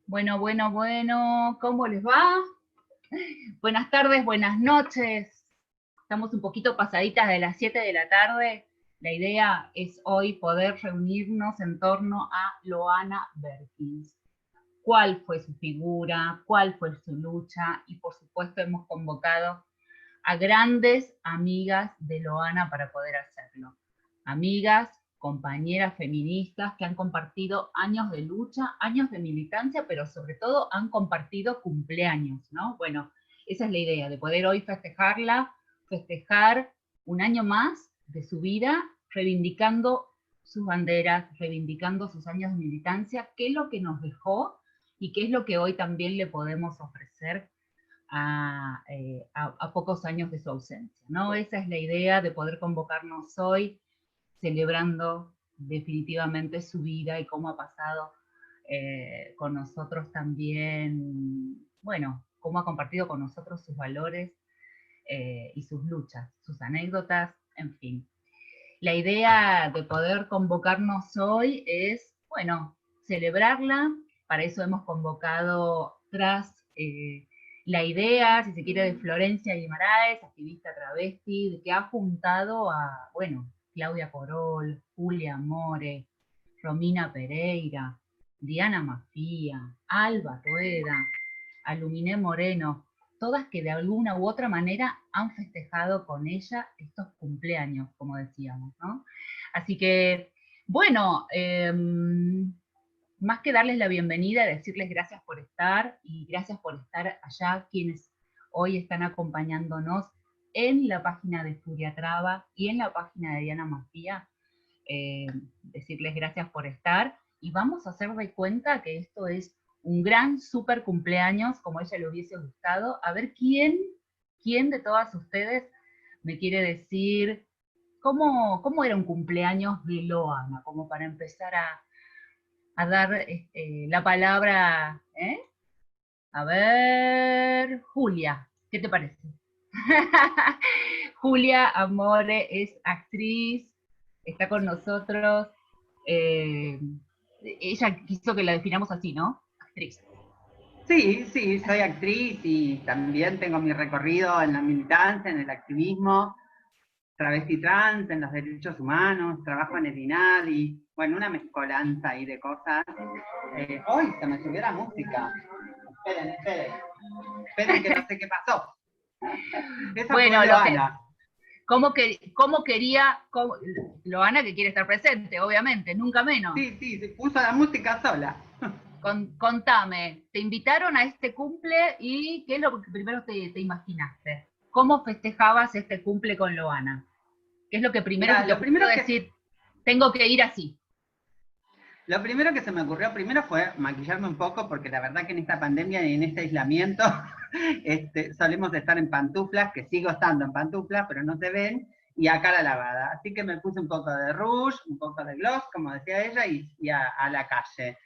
Bueno, ¿cómo les va? Buenas tardes, buenas noches. Estamos un poquito pasaditas de las 7 de la tarde. La idea es hoy poder reunirnos en torno a Loana Berkins. ¿Cuál fue su figura? ¿Cuál fue su lucha? Y por supuesto hemos convocado a grandes amigas de Loana para poder hacerlo. Amigas, compañeras feministas que han compartido años de lucha, años de militancia, pero sobre todo han compartido cumpleaños, ¿no? Bueno, esa es la idea, de poder hoy festejarla, festejar un año más de su vida, reivindicando sus banderas, reivindicando sus años de militancia, qué es lo que nos dejó y qué es lo que hoy también le podemos ofrecer a pocos años de su ausencia, ¿no? Esa es la idea de poder convocarnos hoy, celebrando definitivamente su vida y cómo ha pasado con nosotros también, bueno, cómo ha compartido con nosotros sus valores y sus luchas, sus anécdotas, en fin. La idea de poder convocarnos hoy es, bueno, celebrarla. Para eso hemos convocado tras la idea, si se quiere, de Florencia Guimaraes, activista travesti, que ha juntado a, bueno, Claudia Corol, Julia More, Romina Pereira, Diana Mafía, Alba Rueda, Aluminé Moreno, todas que de alguna u otra manera han festejado con ella estos cumpleaños, como decíamos, ¿no? Así que, bueno, más que darles la bienvenida, decirles gracias por estar y gracias por estar allá quienes hoy están acompañándonos en la página de Furia Traba y en la página de Diana Mafía, decirles gracias por estar y vamos a hacer de cuenta que esto es un gran super cumpleaños, como a ella le hubiese gustado. A ver quién de todas ustedes me quiere decir cómo era un cumpleaños de Loana, como para empezar a dar la palabra, ¿eh? A ver, Julia, ¿qué te parece? Julia Amore es actriz, está con nosotros. eh, Ella quiso que la definamos así, ¿no? Actriz. Sí, sí, soy actriz y también tengo mi recorrido en la militancia, en el activismo, travesti trans, en los derechos humanos, trabajo en el INADI, bueno, una mezcolanza ahí de cosas. ¡Uy! Se me subió la música. Esperen que no sé qué pasó. Esa fue Bueno, Loana. cómo quería, Loana que quiere estar presente, obviamente, nunca menos. Sí, se puso la música sola. Contame, te invitaron a este cumple y ¿qué es lo que primero te imaginaste? ¿Cómo festejabas este cumple con Loana? ¿Qué es lo que primero se Mira, te ocurrió decir, tengo que ir así? lo primero que se me ocurrió primero fue maquillarme un poco, porque la verdad que en esta pandemia y en este aislamiento solemos estar en pantuflas, que sigo estando en pantuflas, pero no se ven, y a cara lavada. Así que me puse un poco de rouge, un poco de gloss, como decía ella, y a la calle.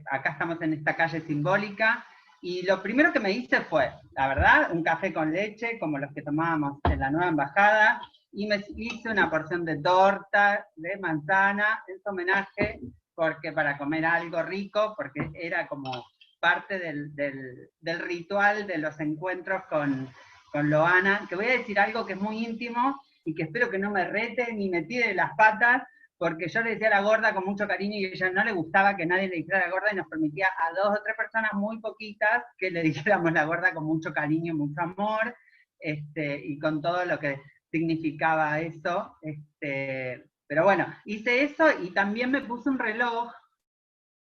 Acá estamos en esta calle simbólica, y lo primero que me hice fue, la verdad, un café con leche, como los que tomábamos en la nueva embajada, y me hice una porción de torta de manzana en su homenaje, porque para comer algo rico, porque era como parte del ritual de los encuentros con Loana, que voy a decir algo que es muy íntimo y que espero que no me rete ni me tire las patas, porque yo le decía a la gorda con mucho cariño y a ella no le gustaba que nadie le dijera la gorda y nos permitía a 2 o 3 personas muy poquitas que le dijéramos la gorda con mucho cariño, mucho amor, y con todo lo que significaba eso. Pero bueno, hice eso y también me puse un reloj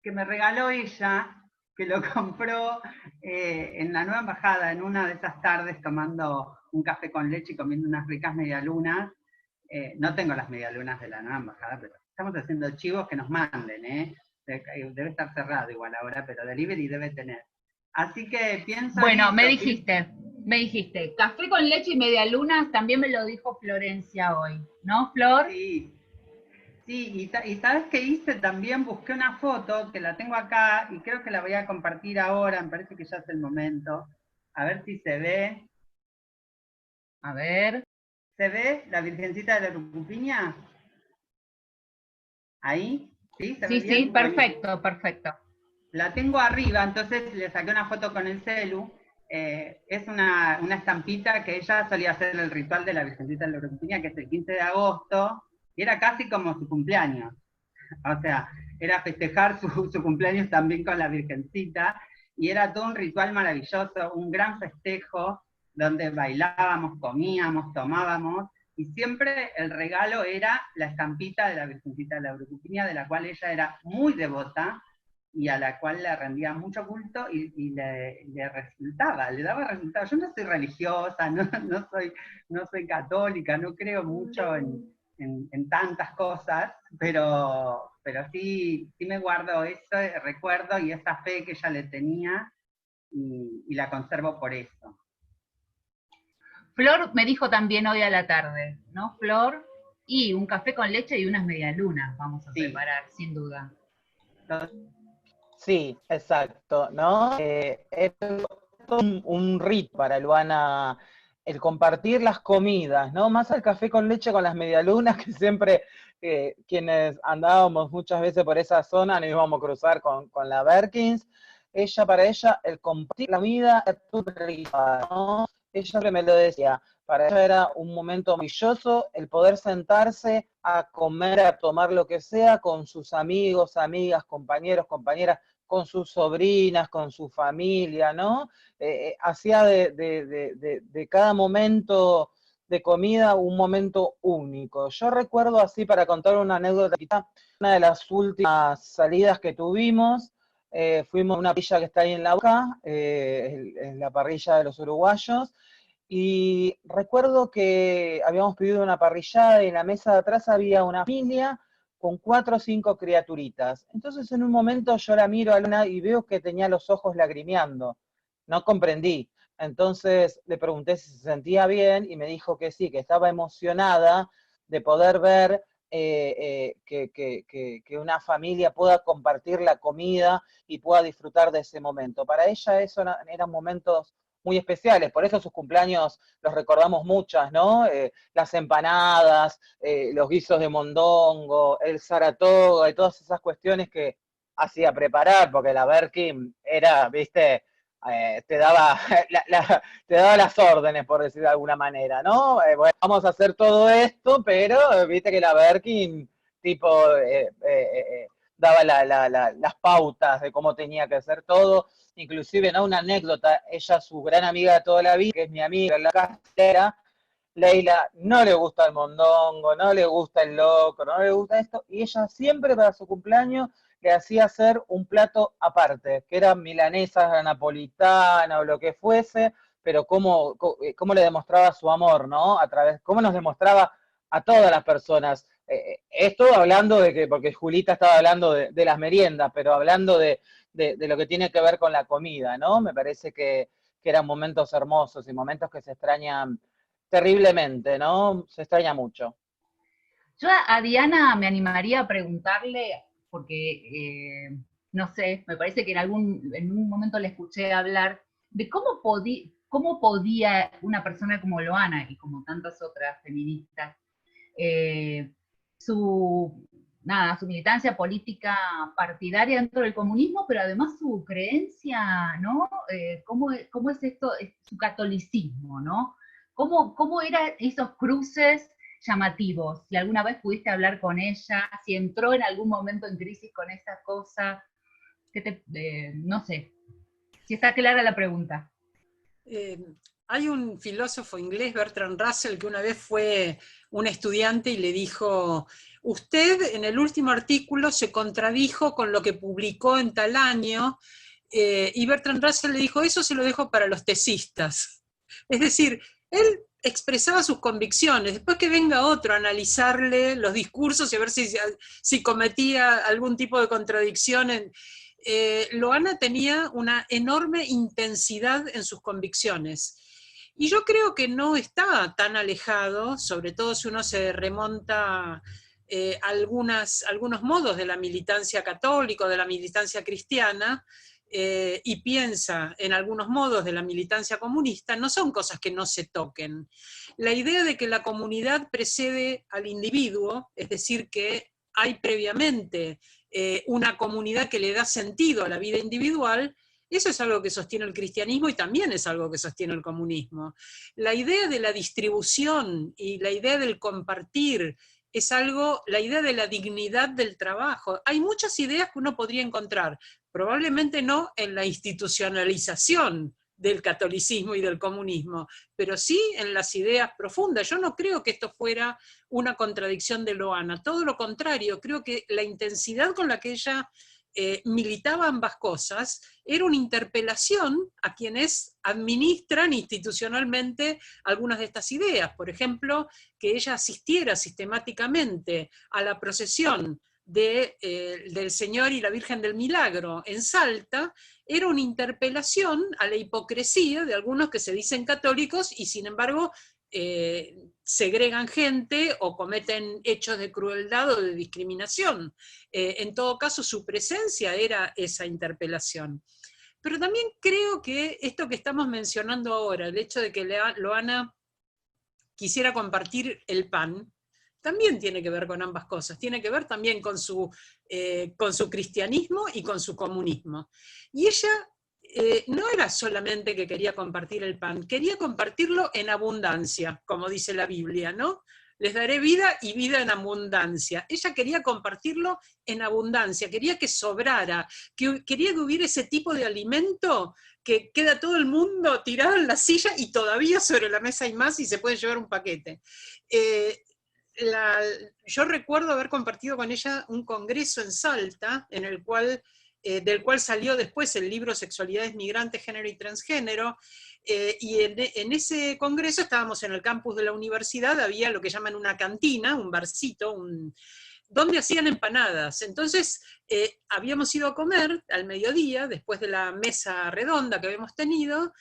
que me regaló ella, que lo compró en la nueva embajada, en una de esas tardes tomando un café con leche y comiendo unas ricas medialunas. No tengo las medialunas de la nueva embajada, pero estamos haciendo chivos que nos manden, debe estar cerrado igual ahora, pero delivery debe tener. Así que pienso en Bueno, eso. me dijiste, café con leche y media luna, también me lo dijo Florencia hoy, ¿no, Flor? Sí, sí, y sabes qué hice también, busqué una foto que la tengo acá y creo que la voy a compartir ahora, me parece que ya es el momento. A ver si se ve. A ver. ¿Se ve la Virgencita de la Rucupiña? ¿Ahí? ¿Sí? ¿Se ve Sí, bien? Buenísimo. perfecto, perfecto. La tengo arriba, entonces le saqué una foto con el celu. Es una estampita que ella solía hacer el ritual de la Virgencita de la Eurocupiña, que es el 15 de agosto, y era casi como su cumpleaños. O sea, era festejar su cumpleaños también con la Virgencita, y era todo un ritual maravilloso, un gran festejo, donde bailábamos, comíamos, tomábamos, y siempre el regalo era la estampita de la Virgencita de la Eurocupiña, de la cual ella era muy devota, y a la cual le rendía mucho culto y le resultaba, le daba resultados. Yo no soy religiosa, no soy católica, no creo mucho en tantas cosas, pero sí me guardo eso, recuerdo y esa fe que ella le tenía y la conservo por eso. Flor me dijo también hoy a la tarde, ¿no, Flor? Y un café con leche y unas medialunas vamos a preparar, sin duda. Sí, exacto, ¿no? Es un rito para Luana el compartir las comidas, ¿no? Más al café con leche con las medialunas, que siempre quienes andábamos muchas veces por esa zona nos íbamos a cruzar con la Berkins. Para ella, el compartir la comida es un ritual, ¿no? Ella siempre me lo decía, para ella era un momento maravilloso el poder sentarse a comer, a tomar lo que sea con sus amigos, amigas, compañeros, compañeras, con sus sobrinas, con su familia, ¿no? Hacía de cada momento de comida un momento único. Yo recuerdo así, para contar una anécdota, una de las últimas salidas que tuvimos, fuimos a una parrilla que está ahí en La Boca, en la parrilla de los uruguayos, y recuerdo que habíamos pedido una parrillada y en la mesa de atrás había una familia con 4 o 5 criaturitas. Entonces en un momento yo la miro a Luna y veo que tenía los ojos lagrimeando. No comprendí. Entonces le pregunté si se sentía bien y me dijo que sí, que estaba emocionada de poder ver que una familia pueda compartir la comida y pueda disfrutar de ese momento. Para ella eso eran momentos muy especiales, por eso sus cumpleaños los recordamos muchas, ¿no? Las empanadas, los guisos de mondongo, el Saratoga y todas esas cuestiones que hacía preparar, porque la Berkin era, viste, te daba te daba las órdenes, por decir de alguna manera, ¿no? Bueno, vamos a hacer todo esto, pero viste que la Berkin, tipo, daba las pautas de cómo tenía que hacer todo. Inclusive, ¿no? Una anécdota, ella, su gran amiga de toda la vida, que es mi amiga, la castera, Leila, no le gusta el mondongo, no le gusta el loco, no le gusta esto, y ella siempre para su cumpleaños le hacía hacer un plato aparte, que era milanesa napolitana o lo que fuese, pero cómo le demostraba su amor, ¿no? Cómo nos demostraba a todas las personas. Esto hablando de que, porque Julita estaba hablando de las meriendas, pero hablando de lo que tiene que ver con la comida, ¿no? Me parece que eran momentos hermosos y momentos que se extrañan terriblemente, ¿no? Se extraña mucho. Yo a Diana me animaría a preguntarle, porque, no sé, me parece que en un momento le escuché hablar de cómo podía una persona como Loana y como tantas otras feministas, eh, su, su militancia política partidaria dentro del comunismo, pero además su creencia, ¿no? ¿Cómo es esto, su catolicismo, ¿no? ¿Cómo eran esos cruces llamativos? Si alguna vez pudiste hablar con ella, si entró en algún momento en crisis con esa cosa, no sé, si está clara la pregunta. Hay un filósofo inglés, Bertrand Russell, que una vez fue un estudiante y le dijo: usted en el último artículo se contradijo con lo que publicó en tal año, y Bertrand Russell le dijo: eso se lo dejo para los tesistas. Es decir, él expresaba sus convicciones, después que venga otro a analizarle los discursos y a ver si cometía algún tipo de contradicción Loana tenía una enorme intensidad en sus convicciones. Y yo creo que no está tan alejado, sobre todo si uno se remonta algunos modos de la militancia católica, de la militancia cristiana, y piensa en algunos modos de la militancia comunista, no son cosas que no se toquen. La idea de que la comunidad precede al individuo, es decir, que hay previamente una comunidad que le da sentido a la vida individual, eso es algo que sostiene el cristianismo y también es algo que sostiene el comunismo. La idea de la distribución y la idea del compartir es algo, la idea de la dignidad del trabajo. Hay muchas ideas que uno podría encontrar, probablemente no en la institucionalización del catolicismo y del comunismo, pero sí en las ideas profundas. Yo no creo que esto fuera una contradicción de Loana, todo lo contrario, creo que la intensidad con la que ella militaba ambas cosas era una interpelación a quienes administran institucionalmente algunas de estas ideas. Por ejemplo, que ella asistiera sistemáticamente a la procesión del Señor y la Virgen del Milagro en Salta, era una interpelación a la hipocresía de algunos que se dicen católicos y sin embargo segregan gente o cometen hechos de crueldad o de discriminación. En todo caso, su presencia era esa interpelación. Pero también creo que esto que estamos mencionando ahora, el hecho de que Loana quisiera compartir el pan, también tiene que ver con ambas cosas, tiene que ver también con su cristianismo y con su comunismo. Y ella no era solamente que quería compartir el pan, quería compartirlo en abundancia, como dice la Biblia, ¿no? Les daré vida y vida en abundancia. Ella quería compartirlo en abundancia, quería que sobrara, quería que hubiera ese tipo de alimento que queda todo el mundo tirado en la silla y todavía sobre la mesa hay más y se puede llevar un paquete. Yo recuerdo haber compartido con ella un congreso en Salta, en el cual, del cual salió después el libro Sexualidades Migrantes, Género y Transgénero, y en ese congreso estábamos en el campus de la universidad, había lo que llaman una cantina, un barcito, donde hacían empanadas. Entonces habíamos ido a comer al mediodía, después de la mesa redonda que habíamos tenido,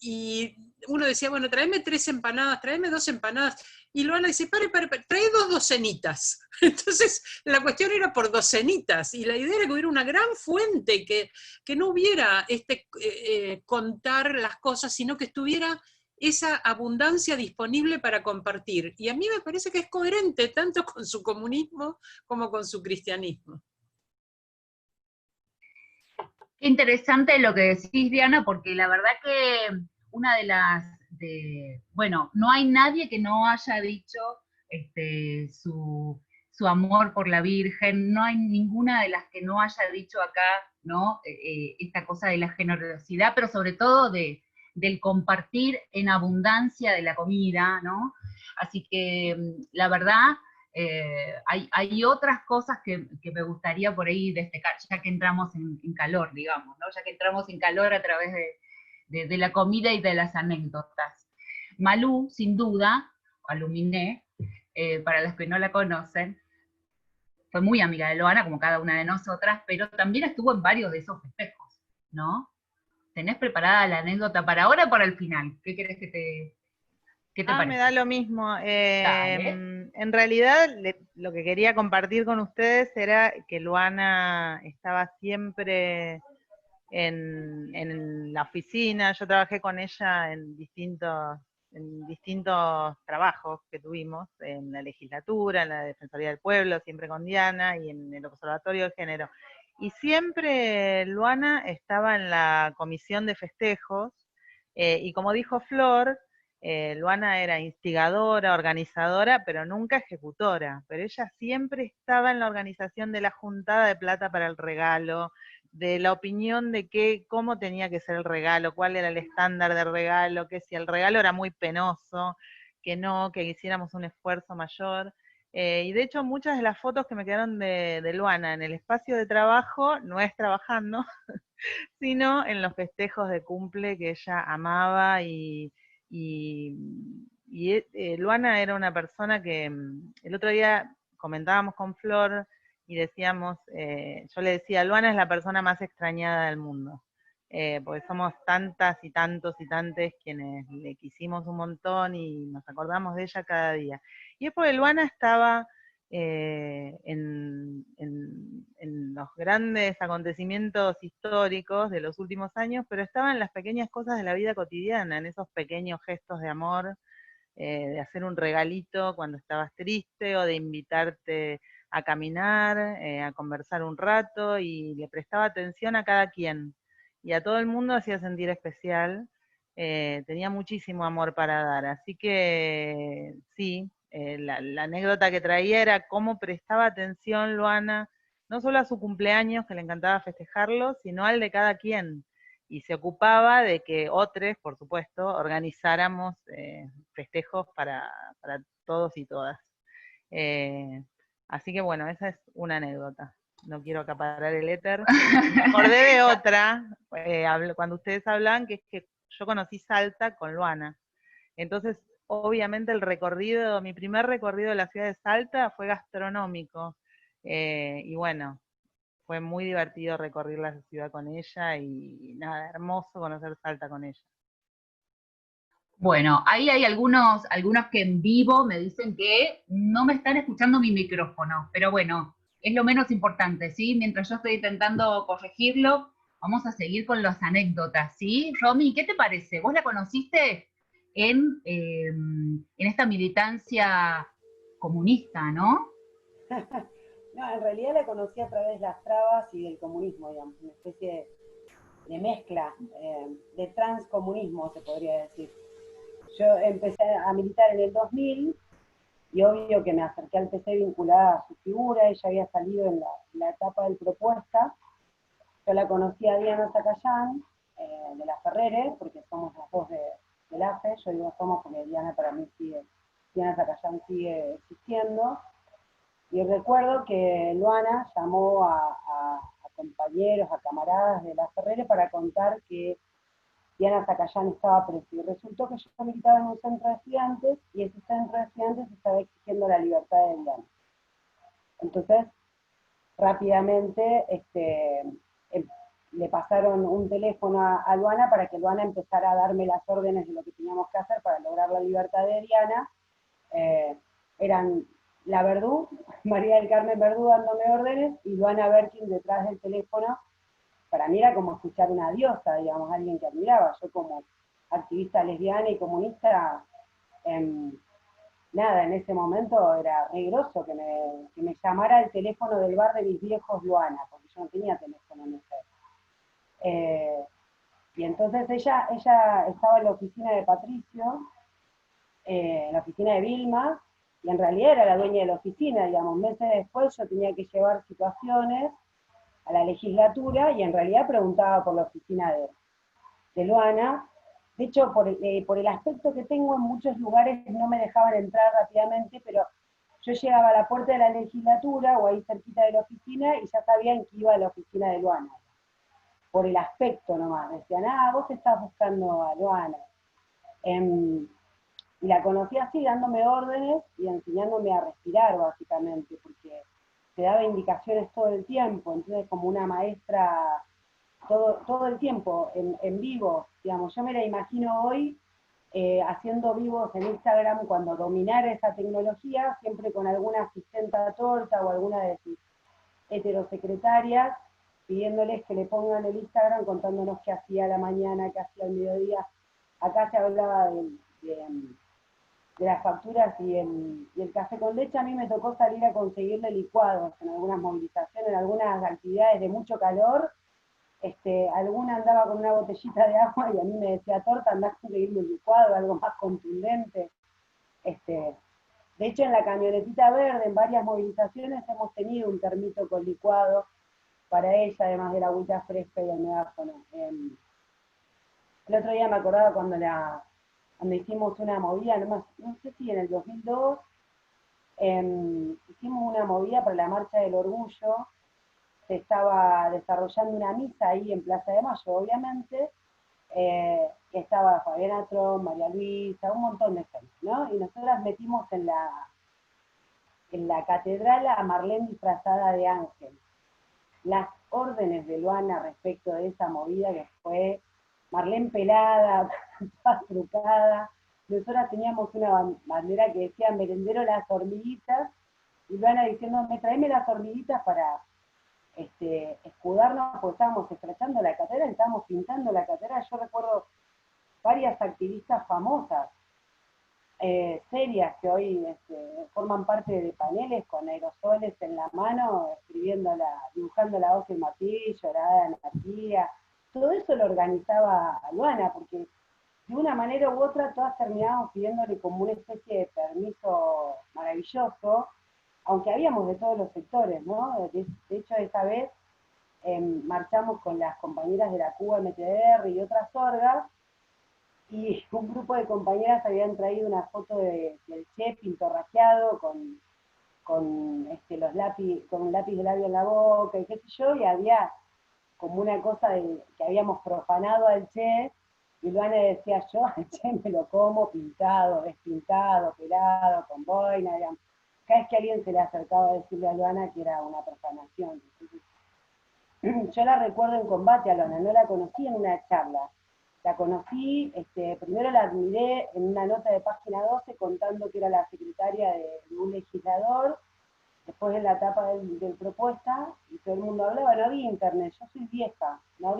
y uno decía, bueno, tráeme 3 empanadas, tráeme 2 empanadas, y Loana dice, pare, trae 2 docenitas. Entonces la cuestión era por docenitas, y la idea era que hubiera una gran fuente, que no hubiera contar las cosas, sino que estuviera esa abundancia disponible para compartir. Y a mí me parece que es coherente tanto con su comunismo como con su cristianismo. Qué interesante lo que decís, Diana, porque la verdad que una de las... bueno, no hay nadie que no haya dicho su amor por la Virgen, no hay ninguna de las que no haya dicho acá, ¿no? Esta cosa de la generosidad, pero sobre todo del compartir en abundancia de la comida, ¿no? Así que la verdad, hay otras cosas que me gustaría por ahí destacar, ya que entramos en calor, digamos, ¿no? Ya que entramos en calor a través de la comida y de las anécdotas. Malú, sin duda, Aluminé, para los que no la conocen, fue muy amiga de Loana, como cada una de nosotras, pero también estuvo en varios de esos festejos, ¿no? ¿Tenés preparada la anécdota para ahora o para el final? ¿Qué querés que qué te parece? Me da lo mismo. En realidad, lo que quería compartir con ustedes era que Luana estaba siempre en la oficina. Yo trabajé con ella en distintos trabajos que tuvimos, en la legislatura, en la Defensoría del Pueblo, siempre con Diana, y en el Observatorio de Género. Y siempre Luana estaba en la comisión de festejos, y como dijo Flor, Luana era instigadora, organizadora, pero nunca ejecutora. Pero ella siempre estaba en la organización de la juntada de plata para el regalo, de la opinión de cómo tenía que ser el regalo, cuál era el estándar del regalo, que si el regalo era muy penoso, que no, que hiciéramos un esfuerzo mayor. Y de hecho muchas de las fotos que me quedaron de Luana en el espacio de trabajo, no es trabajando, sino en los festejos de cumple que ella amaba, y Luana era una persona que el otro día comentábamos con Flor y decíamos, yo le decía, Luana es la persona más extrañada del mundo, porque somos tantas y tantos y tantes quienes le quisimos un montón y nos acordamos de ella cada día. Y es porque Luana estaba en los grandes acontecimientos históricos de los últimos años, pero estaba en las pequeñas cosas de la vida cotidiana, en esos pequeños gestos de amor, de hacer un regalito cuando estabas triste, o de invitarte a caminar, a conversar un rato, y le prestaba atención a cada quien. Y a todo el mundo hacía sentir especial. Tenía muchísimo amor para dar. Así que sí, la anécdota que traía era cómo prestaba atención Luana, no solo a su cumpleaños, que le encantaba festejarlo, sino al de cada quien. Y se ocupaba de que otros, por supuesto, organizáramos festejos para todos y todas. Así que bueno, esa es una anécdota. No quiero acaparar el éter. Me acordé de otra, cuando ustedes hablan, que es que yo conocí Salta con Luana. Entonces, obviamente mi primer recorrido de la ciudad de Salta fue gastronómico. Y bueno, fue muy divertido recorrer la ciudad con ella y nada, hermoso conocer Salta con ella. Bueno, ahí hay algunos que en vivo me dicen que no me están escuchando mi micrófono, pero bueno, es lo menos importante, ¿sí? Mientras yo estoy intentando corregirlo, vamos a seguir con las anécdotas, ¿sí? Romy, ¿qué te parece? ¿Vos la conociste en esta militancia comunista, ¿no? No, en realidad la conocí a través de las trabas y del comunismo, digamos, una especie de mezcla, de transcomunismo, se podría decir. Yo empecé a militar en el 2000 y obvio que me acerqué al PC vinculada a su figura. Ella había salido en la etapa del Propuesta. Yo la conocí a Diana Zacayán, de la Ferrere, porque somos las dos del AFE. Yo digo somos porque Diana para mí Diana Zacayán sigue existiendo. Y recuerdo que Luana llamó a compañeros, a camaradas de la Ferrere para contar que Diana Zacayán estaba presa. Y resultó que yo militaba en un centro de estudiantes y ese centro de estudiantes estaba exigiendo la libertad de Diana. Entonces, rápidamente le pasaron un teléfono a Luana para que Luana empezara a darme las órdenes de lo que teníamos que hacer para lograr la libertad de Diana. Eran la Verdú, María del Carmen Verdú dándome órdenes, y Luana Berkin detrás del teléfono. Para mí era como escuchar una diosa, digamos, alguien que admiraba. Yo como activista lesbiana y comunista, nada, en ese momento era re groso que me llamara el teléfono del bar de mis viejos Luana, porque yo no tenía teléfono en esa época. Y entonces ella estaba en la oficina de Patricio, en la oficina de Vilma, y en realidad era la dueña de la oficina, digamos. Meses después yo tenía que llevar situaciones a la legislatura y en realidad preguntaba por la oficina de Luana. De hecho, por el aspecto que tengo, en muchos lugares no me dejaban entrar rápidamente, pero yo llegaba a la puerta de la legislatura o ahí cerquita de la oficina y ya sabían que iba a la oficina de Luana. Por el aspecto nomás. Decían, vos estás buscando a Luana. Y la conocí así, dándome órdenes y enseñándome a respirar, básicamente, porque te daba indicaciones todo el tiempo, entonces como una maestra todo el tiempo, en vivo, digamos. Yo me la imagino hoy haciendo vivos en Instagram cuando dominara esa tecnología, siempre con alguna asistenta torta o alguna de sus heterosecretarias, pidiéndoles que le pongan el Instagram contándonos qué hacía a la mañana, qué hacía al mediodía. Acá se hablaba de las facturas y el café con leche. A mí me tocó salir a conseguirle licuados en algunas movilizaciones, en algunas actividades de mucho calor. Alguna andaba con una botellita de agua y a mí me decía, torta, andás a conseguirme un licuado, algo más contundente. De hecho, en la camionetita verde, en varias movilizaciones, hemos tenido un termito con licuado para ella, además de la agüita fresca y el megáfono. El otro día me acordaba cuando hicimos una movida, no sé si en el 2002, hicimos una movida para la Marcha del Orgullo. Se estaba desarrollando una misa ahí en Plaza de Mayo, obviamente, que estaba Fabiana Tron, María Luisa, un montón de gente, ¿no? Y nosotras metimos en la catedral a Marlene disfrazada de ángel. Las órdenes de Luana respecto de esa movida, que fue Marlene pelada, toda trucada. Nosotras teníamos una bandera que decía merendero las hormiguitas, y Luana diciéndome, tráeme las hormiguitas para escudarnos, porque estábamos estrechando la catedral, estábamos pintando la catedral. Yo recuerdo varias activistas famosas serias que hoy forman parte de paneles con aerosoles en la mano, dibujando la hoz y el martillo, la anarquía, todo eso lo organizaba Luana, porque de una manera u otra todas terminábamos pidiéndole como una especie de permiso maravilloso, aunque habíamos de todos los sectores, ¿no? De hecho, esa vez marchamos con las compañeras de la Cuba MTR y otras orgas, y un grupo de compañeras habían traído una foto del Che pintorrajeado con los con un lápiz de labio en la boca, y qué sé yo, y había como una cosa que habíamos profanado al Che, y Luana decía, yo al Che me lo como pintado, despintado, pelado, con boina, digamos. Cada vez que alguien se le acercaba a decirle a Luana que era una profanación. Entonces, yo la recuerdo en combate a Luana, no la conocí en una charla. La conocí, primero la admiré en una nota de página 12 contando que era la secretaria de un legislador, después en la etapa del propuesta, y todo el mundo hablaba, no había internet, yo soy vieja, no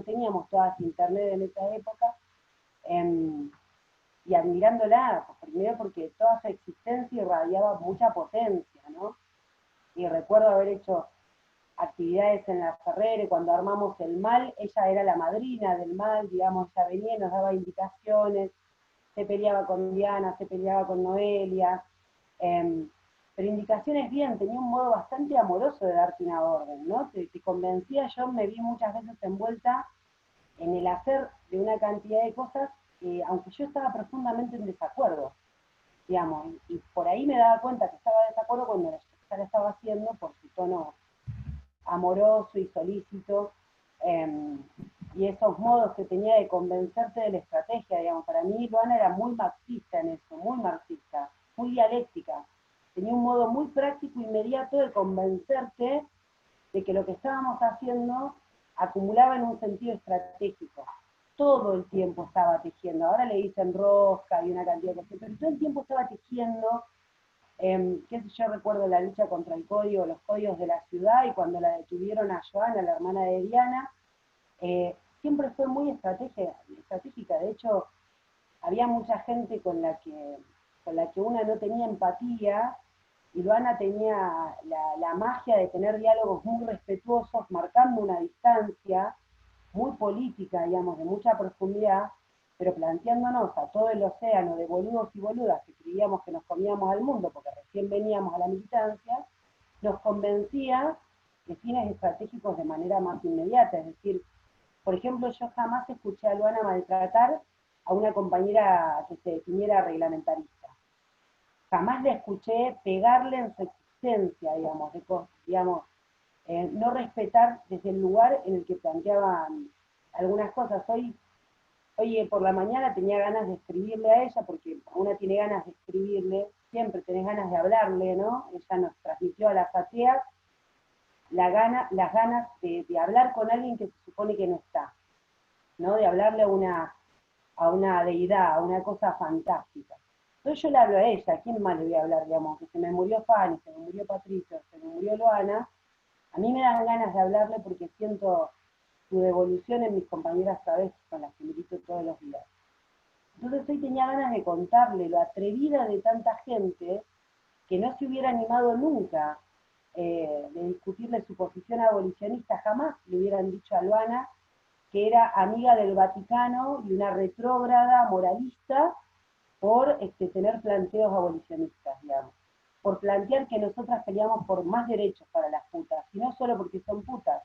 teníamos todas internet en esa época, y admirándola, pues primero porque toda su existencia irradiaba mucha potencia, ¿no? Y recuerdo haber hecho actividades en la Ferrere, cuando armamos el MAL, ella era la madrina del MAL, digamos, ella venía y nos daba indicaciones, se peleaba con Diana, se peleaba con Noelia, pero indicaciones bien, tenía un modo bastante amoroso de darte una orden, ¿no? Te convencía, yo me vi muchas veces envuelta en el hacer de una cantidad de cosas, aunque yo estaba profundamente en desacuerdo, digamos, y por ahí me daba cuenta que estaba de desacuerdo cuando ya la estaba haciendo por su tono amoroso y solícito, y esos modos que tenía de convencerte de la estrategia, digamos. Para mí Luana era muy marxista en eso, muy marxista, muy dialéctica, tenía un modo muy práctico, inmediato de convencerte de que lo que estábamos haciendo acumulaba en un sentido estratégico. Todo el tiempo estaba tejiendo, ahora le dicen rosca y una cantidad de cosas, pero todo el tiempo estaba tejiendo. Qué sé yo, recuerdo la lucha contra el código, los códigos de la ciudad, y cuando la detuvieron a Joana, la hermana de Diana, siempre fue muy estratégica. De hecho, había mucha gente con la que una no tenía empatía, y Luana tenía la magia de tener diálogos muy respetuosos, marcando una distancia muy política, digamos, de mucha profundidad, pero planteándonos a todo el océano de boludos y boludas que creíamos que nos comíamos al mundo porque recién veníamos a la militancia, nos convencía de fines estratégicos de manera más inmediata. Es decir, por ejemplo, yo jamás escuché a Luana maltratar a una compañera que se definiera reglamentarista. Jamás la escuché pegarle en su existencia, digamos, no respetar desde el lugar en el que planteaban algunas cosas. Hoy por la mañana tenía ganas de escribirle a ella, porque una tiene ganas de escribirle, siempre tenés ganas de hablarle, ¿no? Ella nos transmitió a las ateas las ganas de hablar con alguien que se supone que no está, ¿no? De hablarle a una deidad, a una cosa fantástica. Entonces yo le hablo a ella, ¿a quién más le voy a hablar, digamos? Que se me murió Fanny, se me murió Patricio, se me murió Luana. A mí me dan ganas de hablarle porque siento su devolución en mis compañeras travestis con las que milito todos los días. Entonces hoy tenía ganas de contarle lo atrevida de tanta gente que no se hubiera animado nunca de discutirle su posición abolicionista. Jamás le hubieran dicho a Luana que era amiga del Vaticano y una retrógrada moralista por tener planteos abolicionistas, digamos. Por plantear que nosotras peleamos por más derechos para las putas, y no solo porque son putas,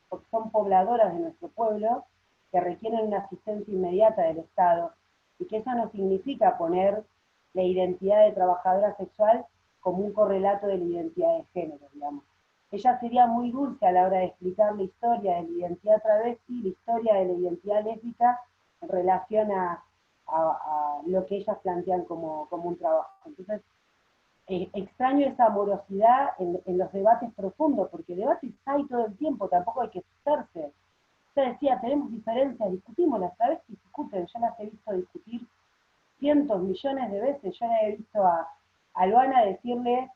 porque son pobladoras de nuestro pueblo que requieren una asistencia inmediata del Estado, y que eso no significa poner la identidad de trabajadora sexual como un correlato de la identidad de género, digamos. Ella sería muy dulce a la hora de explicar la historia de la identidad travesti, la historia de la identidad lésbica en relación a lo que ellas plantean como un trabajo. Entonces, extraño esa amorosidad en los debates profundos, porque debates hay todo el tiempo, tampoco hay que asustarse. Yo decía, tenemos diferencias, discutimos, las travestis discuten, yo las he visto discutir cientos, millones de veces. Yo la he visto a Luana decirle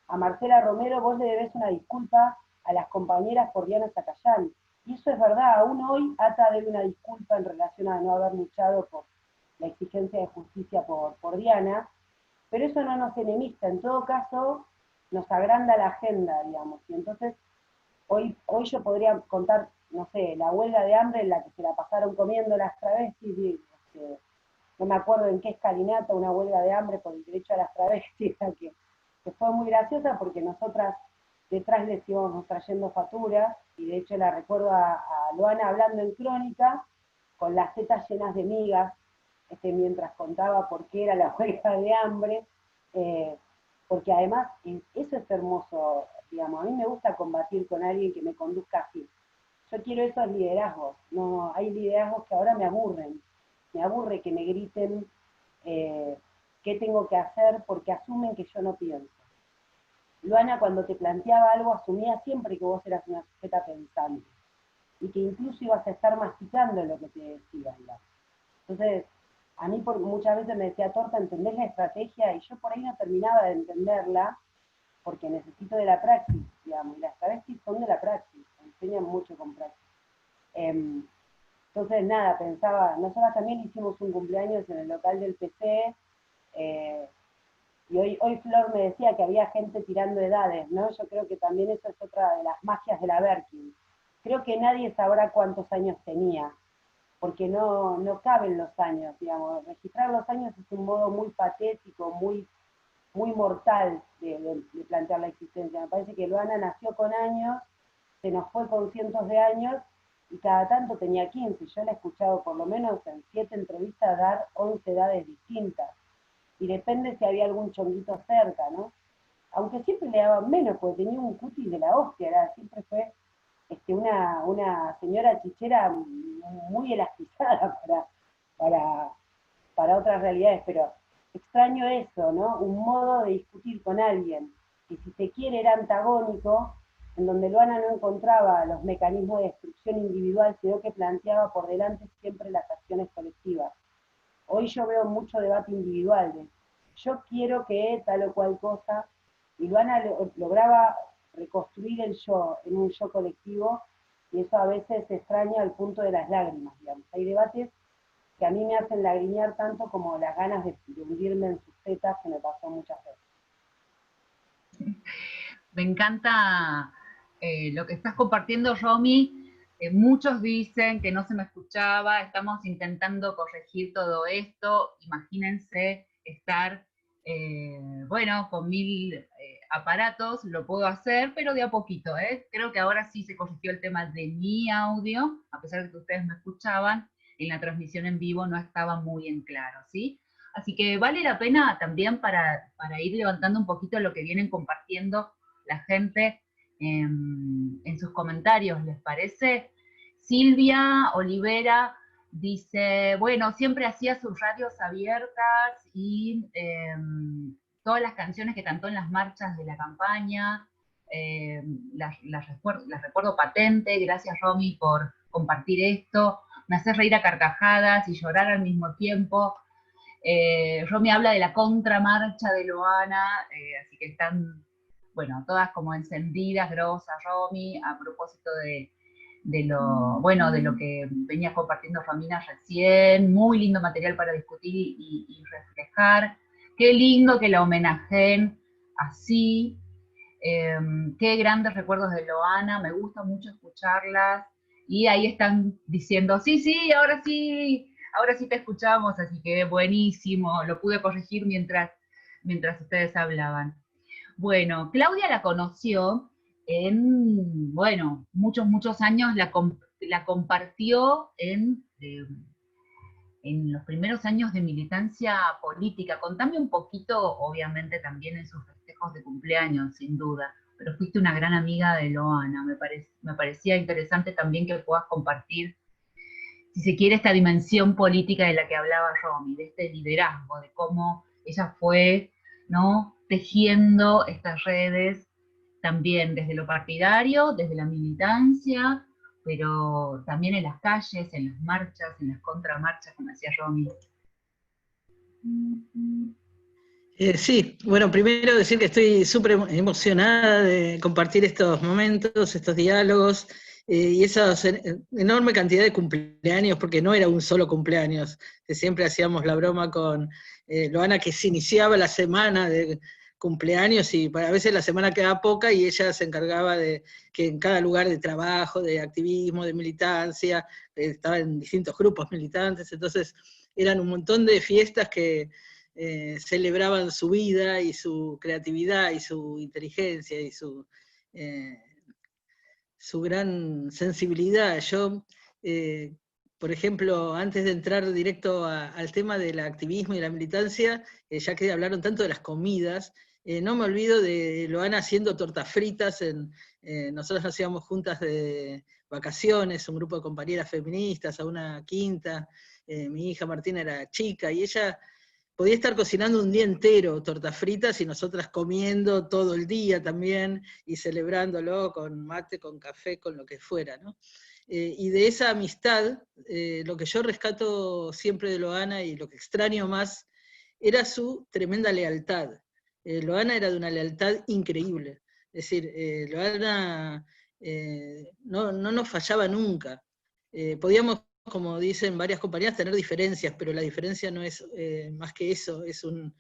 a Marcela Romero, vos le debés una disculpa a las compañeras por Diana Zacayán. Y eso es verdad, aún hoy Ata debe una disculpa en relación a no haber luchado por la exigencia de justicia por Diana, pero eso no nos enemista, en todo caso nos agranda la agenda, digamos, y entonces hoy yo podría contar, no sé, la huelga de hambre en la que se la pasaron comiendo las travestis, no me acuerdo en qué escalinata, una huelga de hambre por el derecho a las travestis, que fue muy graciosa porque nosotras detrás les íbamos trayendo facturas, y de hecho la recuerdo a Luana hablando en Crónica, con las tetas llenas de migas, mientras contaba por qué era la huelga de hambre, porque además eso es hermoso, digamos, a mí me gusta combatir con alguien que me conduzca así. Yo quiero esos liderazgos, no, hay liderazgos que ahora me aburre que me griten qué tengo que hacer porque asumen que yo no pienso. Luana, cuando te planteaba algo, asumía siempre que vos eras una sujeta pensante, y que incluso ibas a estar masticando lo que te decía. Entonces, a mí muchas veces me decía, Torta, ¿entendés la estrategia? Y yo por ahí no terminaba de entenderla, porque necesito de la praxis, digamos, y las travestis son de la praxis, enseñan mucho con praxis. Entonces, nada, pensaba, nosotras también hicimos un cumpleaños en el local del PC, y hoy Flor me decía que había gente tirando edades, ¿no? Yo creo que también eso es otra de las magias de la Berkin. Creo que nadie sabrá cuántos años tenía, porque no caben los años, digamos. Registrar los años es un modo muy patético, muy mortal de plantear la existencia. Me parece que Luana nació con años, se nos fue con cientos de años, y cada tanto tenía 15. Yo la he escuchado por lo menos en 7 entrevistas dar 11 edades distintas. Y depende si había algún chonguito cerca, ¿no? Aunque siempre le daban menos, porque tenía un cutis de la hostia, siempre fue una señora chichera muy elastizada para otras realidades, pero extraño eso, ¿no? Un modo de discutir con alguien, que si se quiere era antagónico, en donde Luana no encontraba los mecanismos de destrucción individual, sino que planteaba por delante siempre las acciones colectivas. Hoy yo veo mucho debate individual de yo quiero que tal o cual cosa, y Luana lograba reconstruir el yo en un yo colectivo, y eso a veces se extraña al punto de las lágrimas, digamos. Hay debates que a mí me hacen lagrimear tanto como las ganas de hundirme en sus tetas, que me pasó muchas veces. Me encanta lo que estás compartiendo, Romy. Muchos dicen que no se me escuchaba, estamos intentando corregir todo esto. Imagínense estar, bueno, con 1000 aparatos, lo puedo hacer, pero de a poquito, ¿eh? Creo que ahora sí se corrigió el tema de mi audio, a pesar de que ustedes me escuchaban, en la transmisión en vivo no estaba muy en claro, ¿sí? Así que vale la pena también para ir levantando un poquito lo que vienen compartiendo la gente en sus comentarios, ¿les parece? Silvia Olivera dice, bueno, siempre hacía sus radios abiertas y todas las canciones que cantó en las marchas de la campaña, las recuerdo patente. Gracias, Romy, por compartir esto. Me hace reír a carcajadas y llorar al mismo tiempo. Romy habla de la contramarcha de Loana, así que están, bueno, todas como encendidas, grosas, Romy, a propósito de lo que venía compartiendo Romina recién. Muy lindo material para discutir y reflejar. Qué lindo que la homenajeen así. Qué grandes recuerdos de Loana, me gusta mucho escucharlas. Y ahí están diciendo, sí, ahora sí te escuchamos, así que buenísimo, lo pude corregir mientras ustedes hablaban. Bueno, Claudia la conoció en, bueno, muchos años, la compartió en los primeros años de militancia política. Contame un poquito, obviamente también en sus festejos de cumpleaños, sin duda, pero fuiste una gran amiga de Loana, me parecía interesante también que puedas compartir, si se quiere, esta dimensión política de la que hablaba Romy, de este liderazgo, de cómo ella fue, ¿no?, tejiendo estas redes también desde lo partidario, desde la militancia, pero también en las calles, en las marchas, en las contramarchas, como decía Romy. Sí, bueno, primero decir que estoy súper emocionada de compartir estos momentos, estos diálogos, y esa enorme cantidad de cumpleaños, porque no era un solo cumpleaños, que siempre hacíamos la broma con Loana, que se iniciaba la semana de cumpleaños, y a veces la semana quedaba poca, y ella se encargaba de que en cada lugar de trabajo, de activismo, de militancia, estaba en distintos grupos militantes, entonces eran un montón de fiestas que celebraban su vida, y su creatividad, y su inteligencia, y su gran sensibilidad. Yo, por ejemplo, antes de entrar directo al tema del activismo y la militancia, ya que hablaron tanto de las comidas, no me olvido de Loana haciendo tortas fritas. Nosotros nos íbamos juntas de vacaciones, un grupo de compañeras feministas, a una quinta. Mi hija Martina era chica, y ella podía estar cocinando un día entero tortas fritas, y nosotras comiendo todo el día también, y celebrándolo con mate, con café, con lo que fuera, ¿no? Y de esa amistad, lo que yo rescato siempre de Loana, y lo que extraño más, era su tremenda lealtad. Loana era de una lealtad increíble. Es decir, Loana no nos fallaba nunca. Podíamos, como dicen varias compañías, tener diferencias, pero la diferencia no es más que eso, es un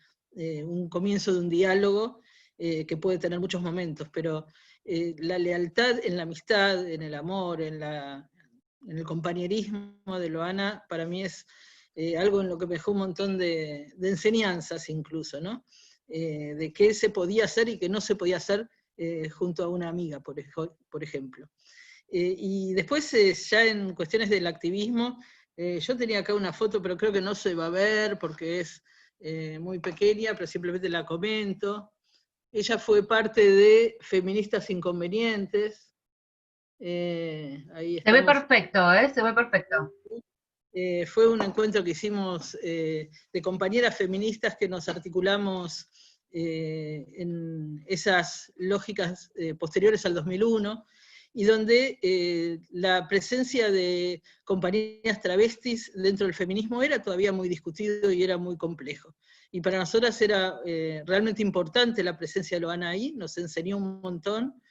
comienzo de un diálogo que puede tener muchos momentos, pero la lealtad en la amistad, en el amor, en el compañerismo de Loana, para mí es algo en lo que me dejó un montón de enseñanzas incluso, ¿no? De qué se podía hacer y qué no se podía hacer junto a una amiga, por ejemplo. Y después, ya en cuestiones del activismo, yo tenía acá una foto, pero creo que no se va a ver porque es muy pequeña, pero simplemente la comento. Ella fue parte de Feministas Inconvenientes. Ahí Se ve estamos. perfecto, se ve perfecto. Fue un encuentro que hicimos de compañeras feministas que nos articulamos en esas lógicas posteriores al 2001, y donde la presencia de compañeras travestis dentro del feminismo era todavía muy discutido y era muy complejo. Y para nosotras era realmente importante la presencia de Loana ahí, nos enseñó un montón,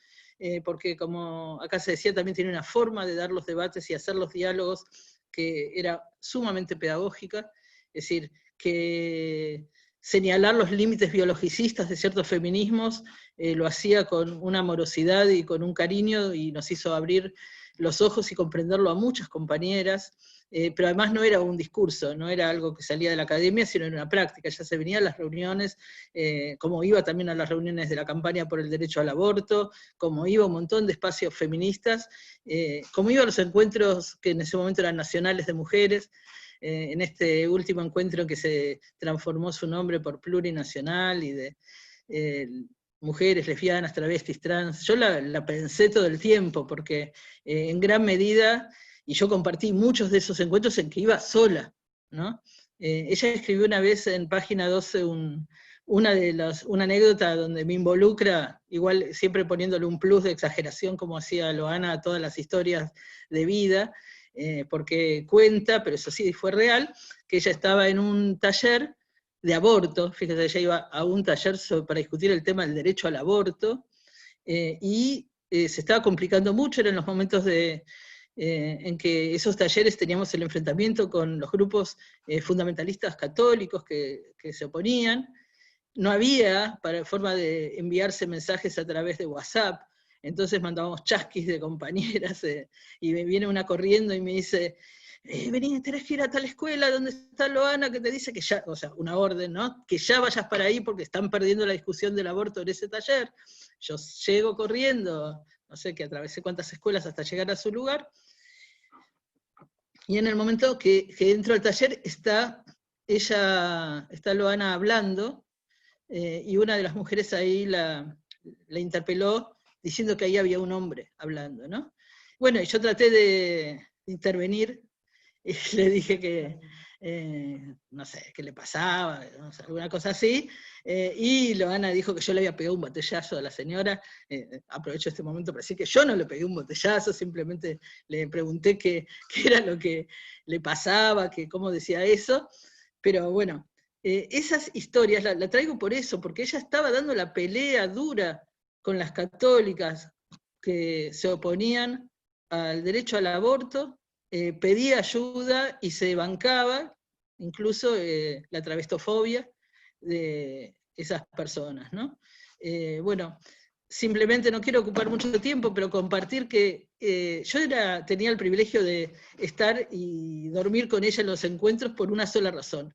porque como acá se decía, también tiene una forma de dar los debates y hacer los diálogos que era sumamente pedagógica, es decir, que señalar los límites biologicistas de ciertos feminismos lo hacía con una amorosidad y con un cariño, y nos hizo abrir los ojos y comprenderlo a muchas compañeras, pero además no era un discurso, no era algo que salía de la academia, sino en una práctica. Ya se venía a las reuniones, como iba también a las reuniones de la campaña por el derecho al aborto, como iba a un montón de espacios feministas, como iba a los encuentros que en ese momento eran nacionales de mujeres, en este último encuentro que se transformó su nombre por plurinacional, y de mujeres, lesbianas, travestis, trans. Yo la pensé todo el tiempo, porque en gran medida, y yo compartí muchos de esos encuentros en que iba sola, ¿no? Ella escribió una vez en página 12 una anécdota donde me involucra, igual siempre poniéndole un plus de exageración, como hacía Loana a todas las historias de vida, porque cuenta, pero eso sí fue real, que ella estaba en un taller de aborto. Fíjese, ella iba a un taller para discutir el tema del derecho al aborto, y se estaba complicando mucho, eran los momentos en que esos talleres teníamos el enfrentamiento con los grupos fundamentalistas católicos que se oponían. No había forma de enviarse mensajes a través de WhatsApp, entonces mandábamos chasquis de compañeras, y me viene una corriendo y me dice, vení, tenés que ir a tal escuela donde está Loana, que te dice que ya, o sea, una orden, ¿no? Que ya vayas para ahí porque están perdiendo la discusión del aborto en ese taller. Yo llego corriendo, no sé, que atravesé cuántas escuelas hasta llegar a su lugar, y en el momento que entro al taller está Loana hablando, y una de las mujeres ahí la interpeló diciendo que ahí había un hombre hablando, ¿no? Bueno, y yo traté de intervenir, y le dije que, no sé, qué le pasaba, no sé, alguna cosa así, y Loana dijo que yo le había pegado un botellazo a la señora. Aprovecho este momento para decir que yo no le pegué un botellazo, simplemente le pregunté qué era lo que le pasaba, cómo decía eso, pero bueno, esas historias la traigo por eso, porque ella estaba dando la pelea dura con las católicas que se oponían al derecho al aborto, pedía ayuda y se bancaba incluso la travestofobia de esas personas, ¿no? Bueno, simplemente no quiero ocupar mucho tiempo, pero compartir que yo tenía el privilegio de estar y dormir con ella en los encuentros por una sola razón,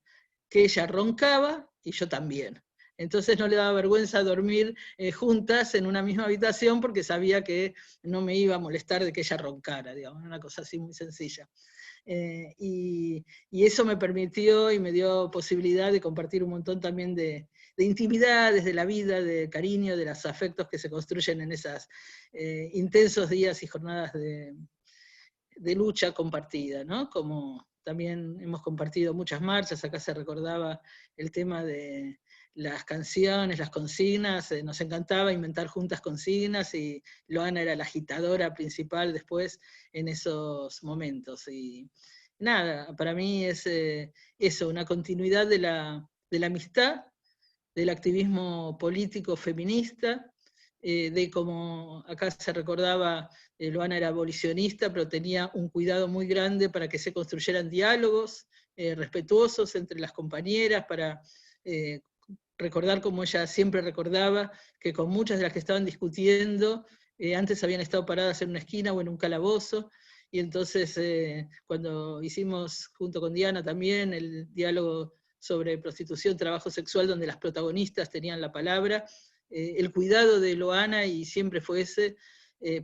que ella roncaba y yo también. Entonces no le daba vergüenza dormir juntas en una misma habitación porque sabía que no me iba a molestar de que ella roncara, digamos, una cosa así muy sencilla. Y eso me permitió y me dio posibilidad de compartir un montón también de intimidades de la vida, de cariño, de los afectos que se construyen en esos intensos días y jornadas de lucha compartida, ¿no? Como también hemos compartido muchas marchas, acá se recordaba el tema de las canciones, las consignas, nos encantaba inventar juntas consignas, y Loana era la agitadora principal después en esos momentos. Y nada, para mí es eso, una continuidad de la amistad, del activismo político feminista, de como acá se recordaba, Loana era abolicionista, pero tenía un cuidado muy grande para que se construyeran diálogos respetuosos entre las compañeras, para recordar, como ella siempre recordaba, que con muchas de las que estaban discutiendo, antes habían estado paradas en una esquina o en un calabozo, y entonces cuando hicimos junto con Diana también el diálogo sobre prostitución, trabajo sexual, donde las protagonistas tenían la palabra, el cuidado de Loana, y siempre fue ese,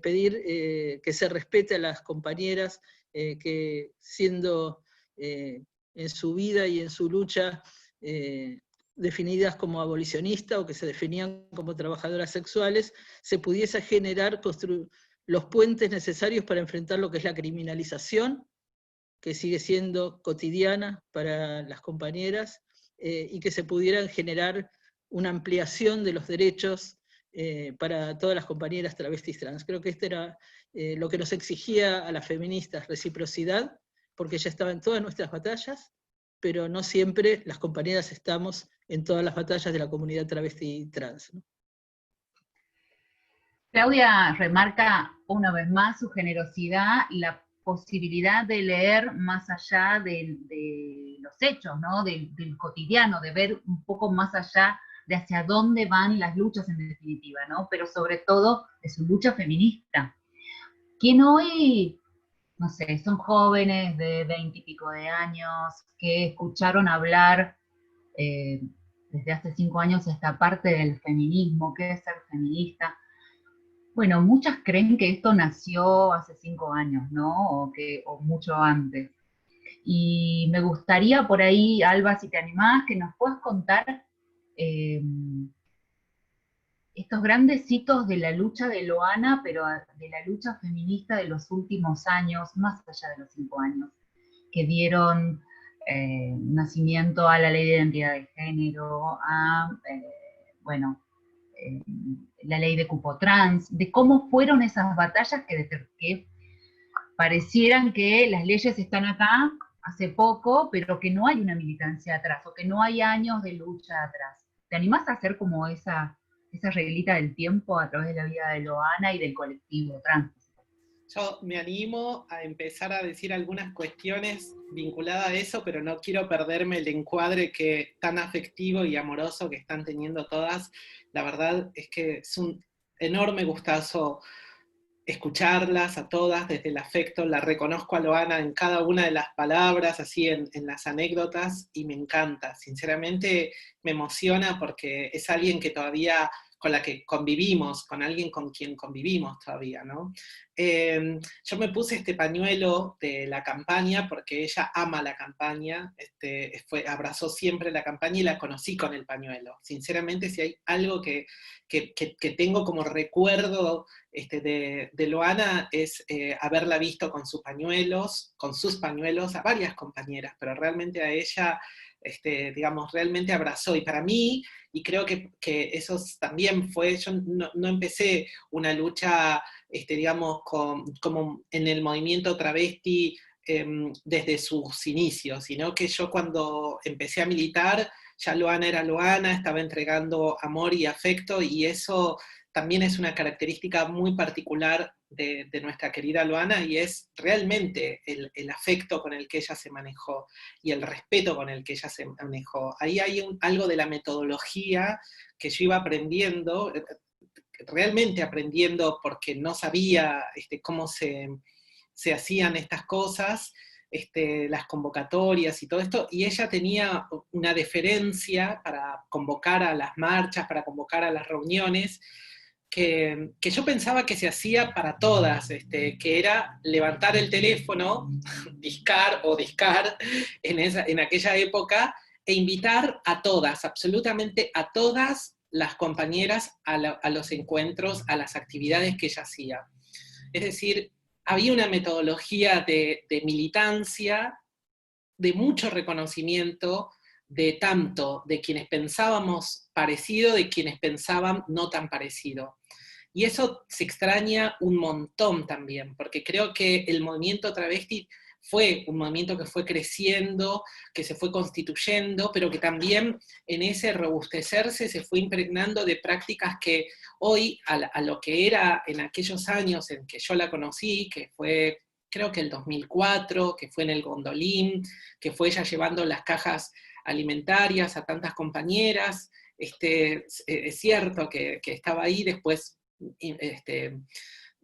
pedir que se respete a las compañeras que siendo en su vida y en su lucha definidas como abolicionistas o que se definían como trabajadoras sexuales, se pudiese generar, construir los puentes necesarios para enfrentar lo que es la criminalización, que sigue siendo cotidiana para las compañeras, y que se pudieran generar una ampliación de los derechos para todas las compañeras travestis trans. Creo que esto era lo que nos exigía a las feministas, reciprocidad, porque ella estaba en todas nuestras batallas, pero no siempre las compañeras estamos en todas las batallas de la comunidad travesti trans, ¿no? Claudia remarca una vez más su generosidad, la posibilidad de leer más allá de los hechos, ¿no? Del cotidiano, de ver un poco más allá de hacia dónde van las luchas en definitiva, ¿no? Pero sobre todo de su lucha feminista. Quien hoy, no sé, son jóvenes de 20 y pico de años que escucharon hablar desde hace 5 años esta parte del feminismo, qué es ser feminista. Bueno, muchas creen que esto nació hace 5 años, ¿no? O mucho antes. Y me gustaría por ahí, Alba, si te animás, que nos puedas contar estos grandes hitos de la lucha de Loana, pero de la lucha feminista de los últimos años, más allá de los 5 años, que dieron nacimiento a la ley de identidad de género, a, la ley de cupo trans, de cómo fueron esas batallas que parecieran que las leyes están acá hace poco, pero que no hay una militancia atrás, o que no hay años de lucha atrás. ¿Te animás a hacer como esa reglita del tiempo a través de la vida de Loana y del colectivo trans? Yo me animo a empezar a decir algunas cuestiones vinculadas a eso, pero no quiero perderme el encuadre tan afectivo y amoroso que están teniendo todas. La verdad es que es un enorme gustazo escucharlas a todas desde el afecto. La reconozco a Loana en cada una de las palabras, así en las anécdotas, y me encanta. Sinceramente me emociona porque es alguien que todavía, con la que convivimos, con alguien con quien convivimos todavía, ¿no? Yo me puse este pañuelo de la campaña porque ella ama la campaña, abrazó siempre la campaña y la conocí con el pañuelo. Sinceramente, si hay algo que tengo como recuerdo de Loana es haberla visto con sus pañuelos, a varias compañeras, pero realmente a ella, digamos, realmente abrazó. Y para mí, y creo que eso también fue, yo no empecé una lucha, digamos, como en el movimiento travesti desde sus inicios, sino que yo cuando empecé a militar, ya Loana era Loana, estaba entregando amor y afecto, y eso también es una característica muy particular de nuestra querida Luana, y es realmente el afecto con el que ella se manejó, y el respeto con el que ella se manejó. Ahí hay algo de la metodología que yo iba aprendiendo, realmente aprendiendo porque no sabía cómo se hacían estas cosas, las convocatorias y todo esto, y ella tenía una deferencia para convocar a las marchas, para convocar a las reuniones, que yo pensaba que se hacía para todas, que era levantar el teléfono, discar en aquella época, e invitar a todas, absolutamente a todas las compañeras a los encuentros, a las actividades que ella hacía. Es decir, había una metodología de militancia, de mucho reconocimiento, de tanto de quienes pensábamos parecido, de quienes pensaban no tan parecido. Y eso se extraña un montón también, porque creo que el movimiento travesti fue un movimiento que fue creciendo, que se fue constituyendo, pero que también en ese robustecerse se fue impregnando de prácticas que hoy, a lo que era en aquellos años en que yo la conocí, que fue creo que el 2004, que fue en el Gondolín, que fue ella llevando las cajas alimentarias a tantas compañeras, es cierto que estaba ahí, después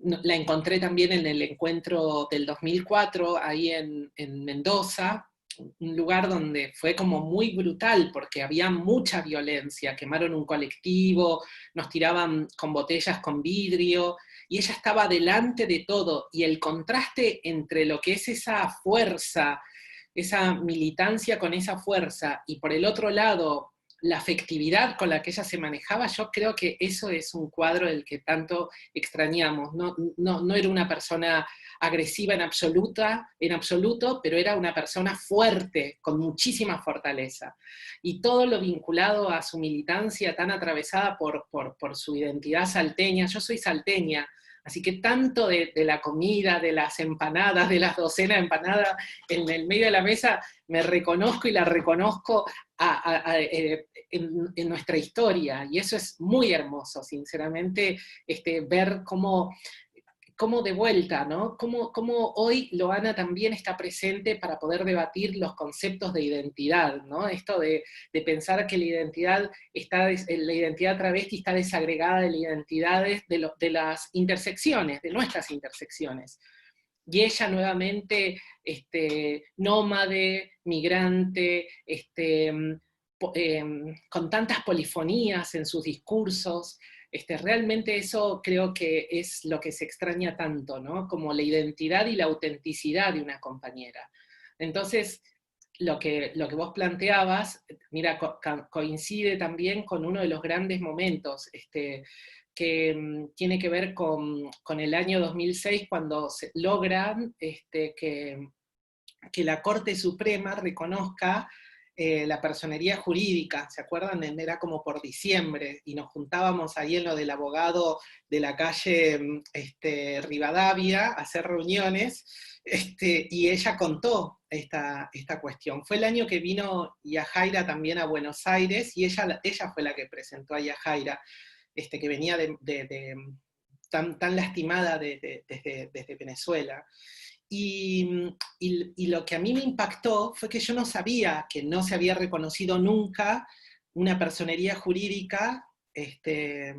la encontré también en el encuentro del 2004, ahí en Mendoza, un lugar donde fue como muy brutal, porque había mucha violencia, quemaron un colectivo, nos tiraban con botellas con vidrio, y ella estaba delante de todo, y el contraste entre lo que es esa fuerza, esa militancia con esa fuerza, y por el otro lado, la afectividad con la que ella se manejaba, yo creo que eso es un cuadro del que tanto extrañamos. No era una persona agresiva en absoluto, pero era una persona fuerte, con muchísima fortaleza. Y todo lo vinculado a su militancia tan atravesada por su identidad salteña. Yo soy salteña, así que tanto de la comida, de las empanadas, de las docenas de empanadas en el medio de la mesa, me reconozco y la reconozco en nuestra historia, y eso es muy hermoso, sinceramente, ver cómo de vuelta, ¿no? Cómo hoy Loana también está presente para poder debatir los conceptos de identidad, ¿no? Esto de pensar que la identidad travesti está desagregada de las identidades, de las intersecciones, de nuestras intersecciones. Y ella nuevamente, nómade, migrante, con tantas polifonías en sus discursos, realmente eso creo que es lo que se extraña tanto, ¿no? Como la identidad y la autenticidad de una compañera. Entonces, lo que vos planteabas, mira, coincide también con uno de los grandes momentos, que tiene que ver con el año 2006, cuando se logran que la Corte Suprema reconozca la personería jurídica. ¿Se acuerdan? Era como por diciembre, y nos juntábamos ahí en lo del abogado de la calle Rivadavia a hacer reuniones, y ella contó esta cuestión. Fue el año que vino Yajaira también a Buenos Aires, y ella fue la que presentó a Yajaira, que venía tan lastimada desde Venezuela. Y lo que a mí me impactó fue que yo no sabía que no se había reconocido nunca una personería jurídica, que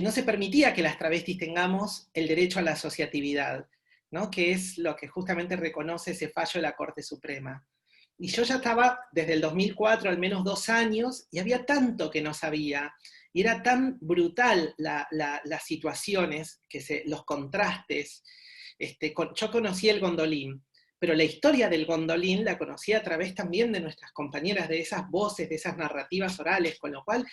no se permitía que las travestis tengamos el derecho a la asociatividad, ¿no? Que es lo que justamente reconoce ese fallo de la Corte Suprema. Y yo ya estaba desde el 2004, al menos 2 años, y había tanto que no sabía, y era tan brutal las situaciones, los contrastes. Yo conocí el Gondolín, pero la historia del Gondolín la conocí a través también de nuestras compañeras, de esas voces, de esas narrativas orales, con lo cual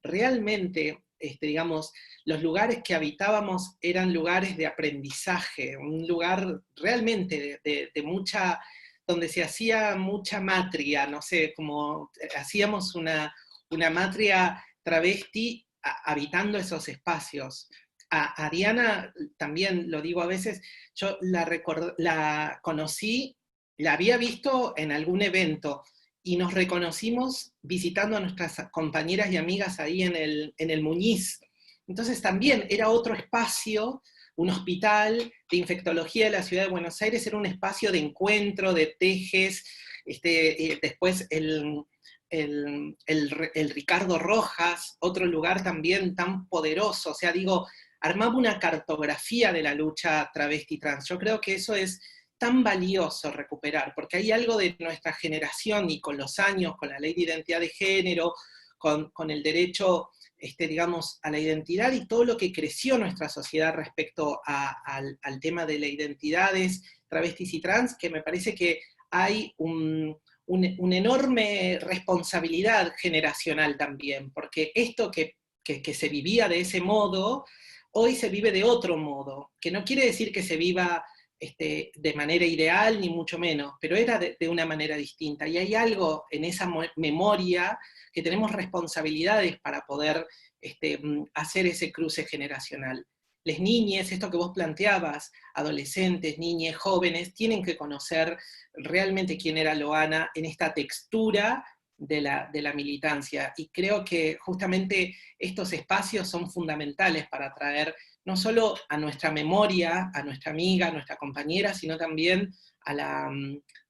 realmente, digamos, los lugares que habitábamos eran lugares de aprendizaje, un lugar realmente de mucha, donde se hacía mucha matria, no sé, como hacíamos una matria travesti habitando esos espacios. A Diana, también lo digo a veces, yo la conocí, la había visto en algún evento, y nos reconocimos visitando a nuestras compañeras y amigas ahí en el Muñiz. Entonces también era otro espacio, un hospital de infectología de la ciudad de Buenos Aires era un espacio de encuentro, de tejes, después el Ricardo Rojas, otro lugar también tan poderoso, o sea, digo, armaba una cartografía de la lucha travesti trans. Yo creo que eso es tan valioso recuperar, porque hay algo de nuestra generación y con los años, con la ley de identidad de género, con el derecho, digamos, a la identidad y todo lo que creció nuestra sociedad respecto al tema de las identidades travestis y trans, que me parece que hay una enorme responsabilidad generacional también, porque esto que se vivía de ese modo, hoy se vive de otro modo, que no quiere decir que se viva de manera ideal, ni mucho menos, pero era de una manera distinta, y hay algo en esa memoria que tenemos responsabilidades para poder hacer ese cruce generacional. Las niñas, esto que vos planteabas, adolescentes, niñas, jóvenes, tienen que conocer realmente quién era Loana en esta textura de la militancia, y creo que justamente estos espacios son fundamentales para traer no solo a nuestra memoria, a nuestra amiga, a nuestra compañera, sino también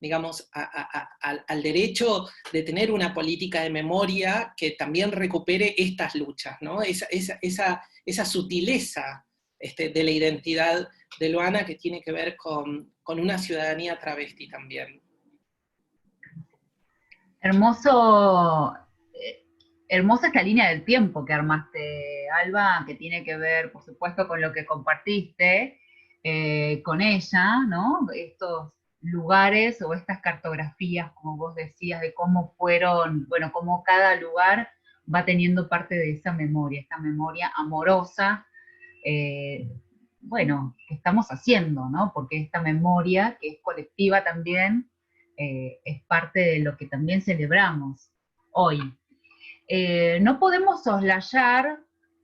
digamos, al derecho de tener una política de memoria que también recupere estas luchas, ¿no? Esa sutileza de la identidad de Loana, que tiene que ver con una ciudadanía travesti también. Hermosa esta línea del tiempo que armaste, Alba, que tiene que ver, por supuesto, con lo que compartiste con ella, ¿no? Estos lugares o estas cartografías, como vos decías, de cómo fueron, bueno, cómo cada lugar va teniendo parte de esa memoria, esta memoria amorosa, bueno, que estamos haciendo, ¿no? Porque esta memoria, que es colectiva también, es parte de lo que también celebramos hoy. No podemos soslayar,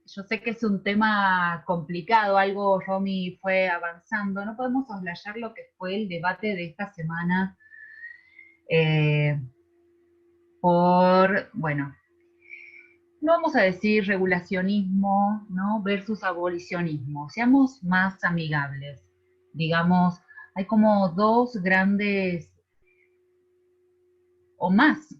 yo sé que es un tema complicado, algo Romy fue avanzando, no podemos soslayar lo que fue el debate de esta semana bueno, no vamos a decir regulacionismo, ¿no? Versus abolicionismo, seamos más amigables, digamos, hay como dos grandes, o más,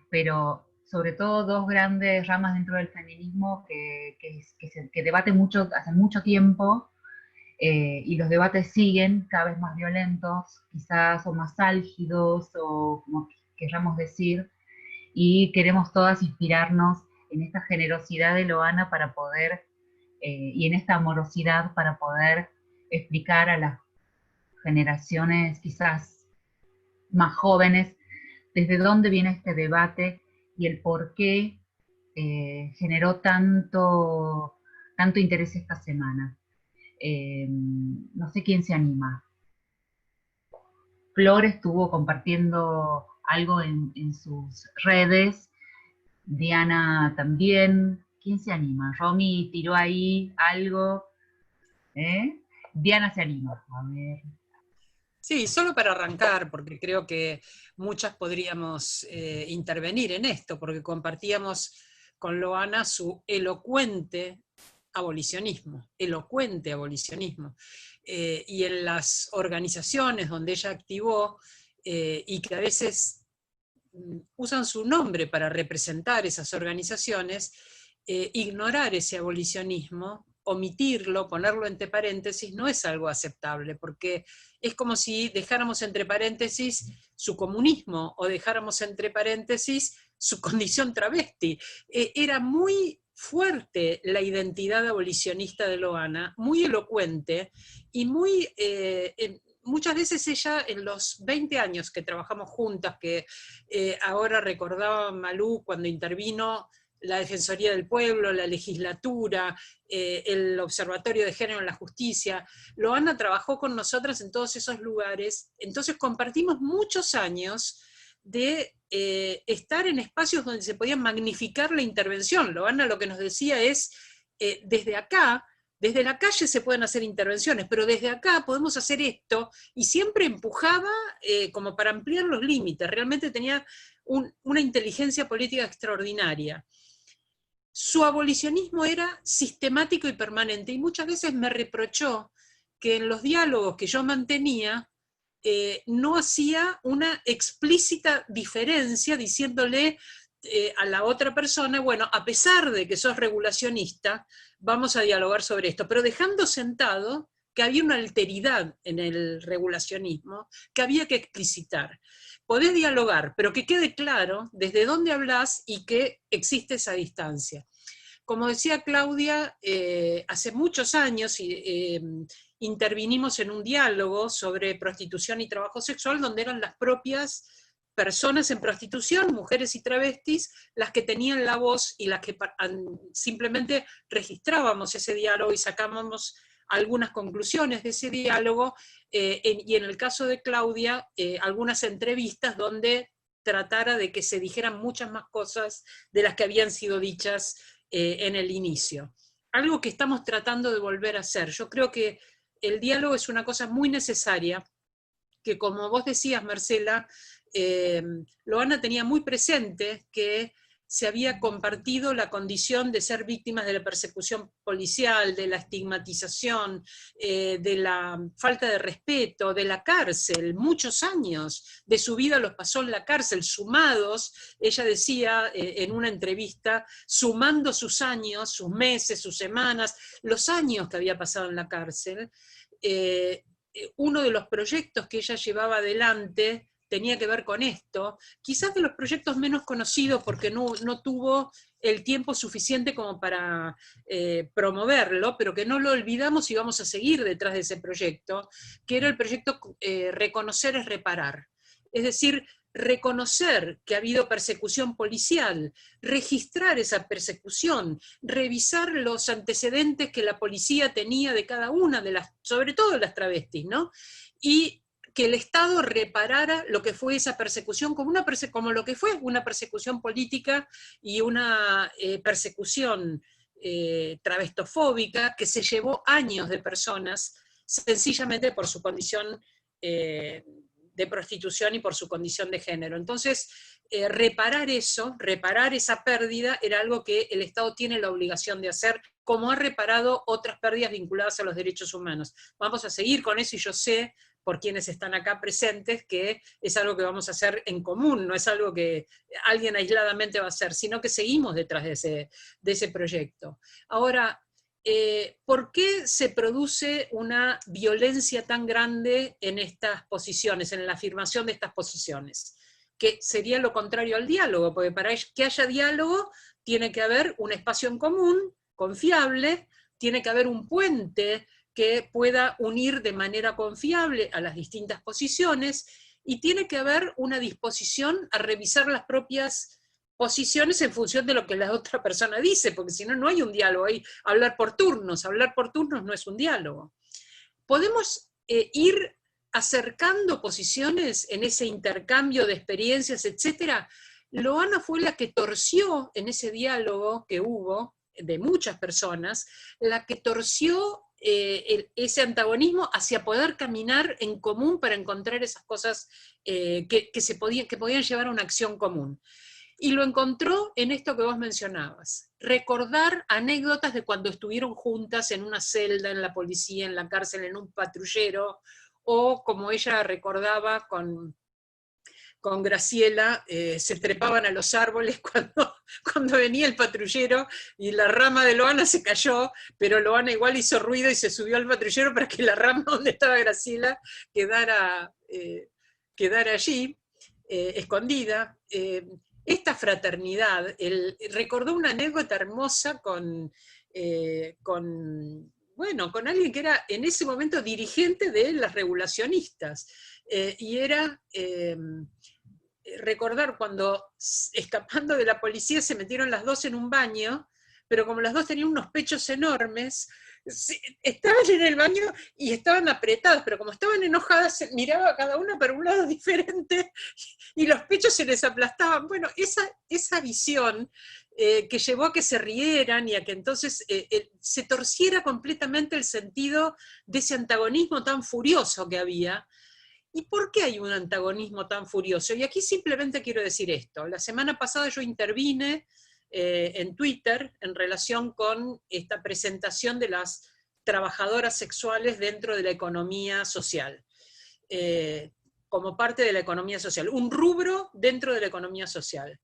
pero sobre todo dos grandes ramas dentro del feminismo que debaten mucho, hace mucho tiempo, y los debates siguen cada vez más violentos, quizás, o más álgidos, o como queramos decir, y queremos todas inspirarnos en esta generosidad de Loana para poder, y en esta amorosidad para poder explicar a las generaciones quizás más jóvenes desde dónde viene este debate y el por qué generó tanto interés esta semana. No sé quién se anima. Flor estuvo compartiendo algo en sus redes, Diana también. ¿Quién se anima? Romy tiró ahí algo. Diana se anima. A ver. Sí, solo para arrancar, porque creo que muchas podríamos intervenir en esto, porque compartíamos con Loana su elocuente abolicionismo, y en las organizaciones donde ella activó, y que a veces usan su nombre para representar esas organizaciones, ignorar ese abolicionismo, omitirlo, ponerlo entre paréntesis, no es algo aceptable, porque es como si dejáramos entre paréntesis su comunismo, o dejáramos entre paréntesis su condición travesti. Era muy fuerte la identidad abolicionista de Loana, muy elocuente, y muy... muchas veces ella, en los 20 años que trabajamos juntas, que ahora recordaba Malú cuando intervino la Defensoría del Pueblo, la legislatura, el Observatorio de Género en la Justicia, Loana trabajó con nosotras en todos esos lugares, entonces compartimos muchos años de estar en espacios donde se podía magnificar la intervención. Loana lo que nos decía es, desde acá, desde la calle se pueden hacer intervenciones, pero desde acá podemos hacer esto, y siempre empujaba como para ampliar los límites, realmente tenía una inteligencia política extraordinaria. Su abolicionismo era sistemático y permanente, y muchas veces me reprochó que en los diálogos que yo mantenía, no hacía una explícita diferencia diciéndole a la otra persona, bueno, a pesar de que sos regulacionista, vamos a dialogar sobre esto, pero dejando sentado que había una alteridad en el regulacionismo que había que explicitar. Podés dialogar, pero que quede claro desde dónde hablás y que existe esa distancia. Como decía Claudia, hace muchos años intervinimos en un diálogo sobre prostitución y trabajo sexual, donde eran las propias personas en prostitución, mujeres y travestis, las que tenían la voz y las que simplemente registrábamos ese diálogo y sacábamos algunas conclusiones de ese diálogo, y en el caso de Claudia, algunas entrevistas donde tratara de que se dijeran muchas más cosas de las que habían sido dichas en el inicio. Algo que estamos tratando de volver a hacer. Yo creo que el diálogo es una cosa muy necesaria, que como vos decías, Marcela, Loana tenía muy presente que se había compartido la condición de ser víctimas de la persecución policial, de la estigmatización, de la falta de respeto, de la cárcel. Muchos años de su vida los pasó en la cárcel, sumados, ella decía en una entrevista, sumando sus años, sus meses, sus semanas, los años que había pasado en la cárcel. Uno de los proyectos que ella llevaba adelante tenía que ver con esto, quizás de los proyectos menos conocidos porque no tuvo el tiempo suficiente como para promoverlo, pero que no lo olvidamos y vamos a seguir detrás de ese proyecto, que era el proyecto Reconocer es Reparar. Es decir, reconocer que ha habido persecución policial, registrar esa persecución, revisar los antecedentes que la policía tenía de cada una de las, sobre todo de las travestis, ¿no? Y que el Estado reparara lo que fue esa persecución como lo que fue una persecución política y una persecución travestofóbica que se llevó años de personas sencillamente por su condición de prostitución y por su condición de género. Entonces, reparar esa pérdida era algo que el Estado tiene la obligación de hacer, como ha reparado otras pérdidas vinculadas a los derechos humanos. Vamos a seguir con eso y yo sé, por quienes están acá presentes, que es algo que vamos a hacer en común, no es algo que alguien aisladamente va a hacer, sino que seguimos detrás de ese proyecto. Ahora, ¿por qué se produce una violencia tan grande en estas posiciones, en la afirmación de estas posiciones? Que sería lo contrario al diálogo, porque para que haya diálogo tiene que haber un espacio en común, confiable, tiene que haber un puente que pueda unir de manera confiable a las distintas posiciones, y tiene que haber una disposición a revisar las propias posiciones en función de lo que la otra persona dice, porque si no, no hay un diálogo, hay hablar por turnos no es un diálogo. Podemos ir acercando posiciones en ese intercambio de experiencias, etc. Loana fue la que torció en ese diálogo que hubo, de muchas personas, la que torció ese antagonismo hacia poder caminar en común para encontrar esas cosas que podían llevar a una acción común. Y lo encontró en esto que vos mencionabas, recordar anécdotas de cuando estuvieron juntas en una celda, en la policía, en la cárcel, en un patrullero, o como ella recordaba con Graciela, se trepaban a los árboles cuando venía el patrullero y la rama de Loana se cayó, pero Loana igual hizo ruido y se subió al patrullero para que la rama donde estaba Graciela quedara allí, escondida. Esta fraternidad, recordó una anécdota hermosa con alguien que era en ese momento dirigente de las regulacionistas, y era recordar cuando, escapando de la policía, se metieron las dos en un baño, pero como las dos tenían unos pechos enormes, estaban en el baño y estaban apretadas, pero como estaban enojadas, miraba a cada una para un lado diferente y los pechos se les aplastaban. Bueno, esa visión que llevó a que se rieran y a que entonces se torciera completamente el sentido de ese antagonismo tan furioso que había. ¿Y por qué hay un antagonismo tan furioso? Y aquí simplemente quiero decir esto. La semana pasada yo intervine en Twitter en relación con esta presentación de las trabajadoras sexuales dentro de la economía social, como parte de la economía social, un rubro dentro de la economía social.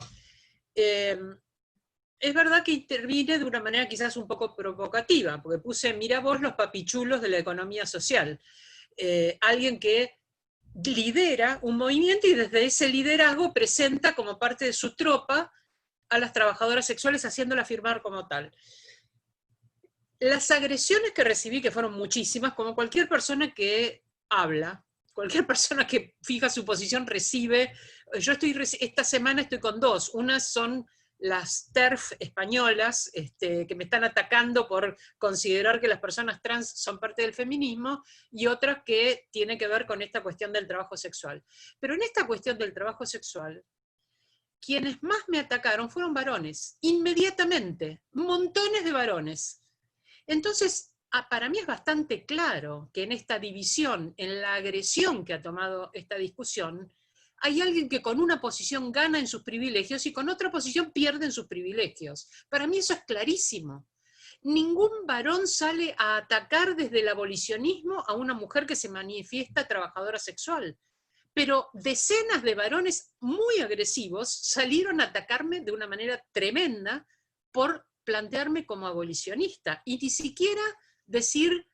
Es verdad que intervine de una manera quizás un poco provocativa, porque puse, mira vos los papichulos de la economía social. Alguien que lidera un movimiento y desde ese liderazgo presenta como parte de su tropa a las trabajadoras sexuales haciéndolas firmar como tal. Las agresiones que recibí, que fueron muchísimas, como cualquier persona que habla, cualquier persona que fija su posición recibe, esta semana estoy con dos, unas son las TERF españolas, que me están atacando por considerar que las personas trans son parte del feminismo, y otras que tienen que ver con esta cuestión del trabajo sexual. Pero en esta cuestión del trabajo sexual, quienes más me atacaron fueron varones, inmediatamente, montones de varones. Entonces, para mí es bastante claro que en esta división, en la agresión que ha tomado esta discusión, hay alguien que con una posición gana en sus privilegios y con otra posición pierde en sus privilegios. Para mí eso es clarísimo. Ningún varón sale a atacar desde el abolicionismo a una mujer que se manifiesta trabajadora sexual. Pero decenas de varones muy agresivos salieron a atacarme de una manera tremenda por plantearme como abolicionista. Y ni siquiera decir,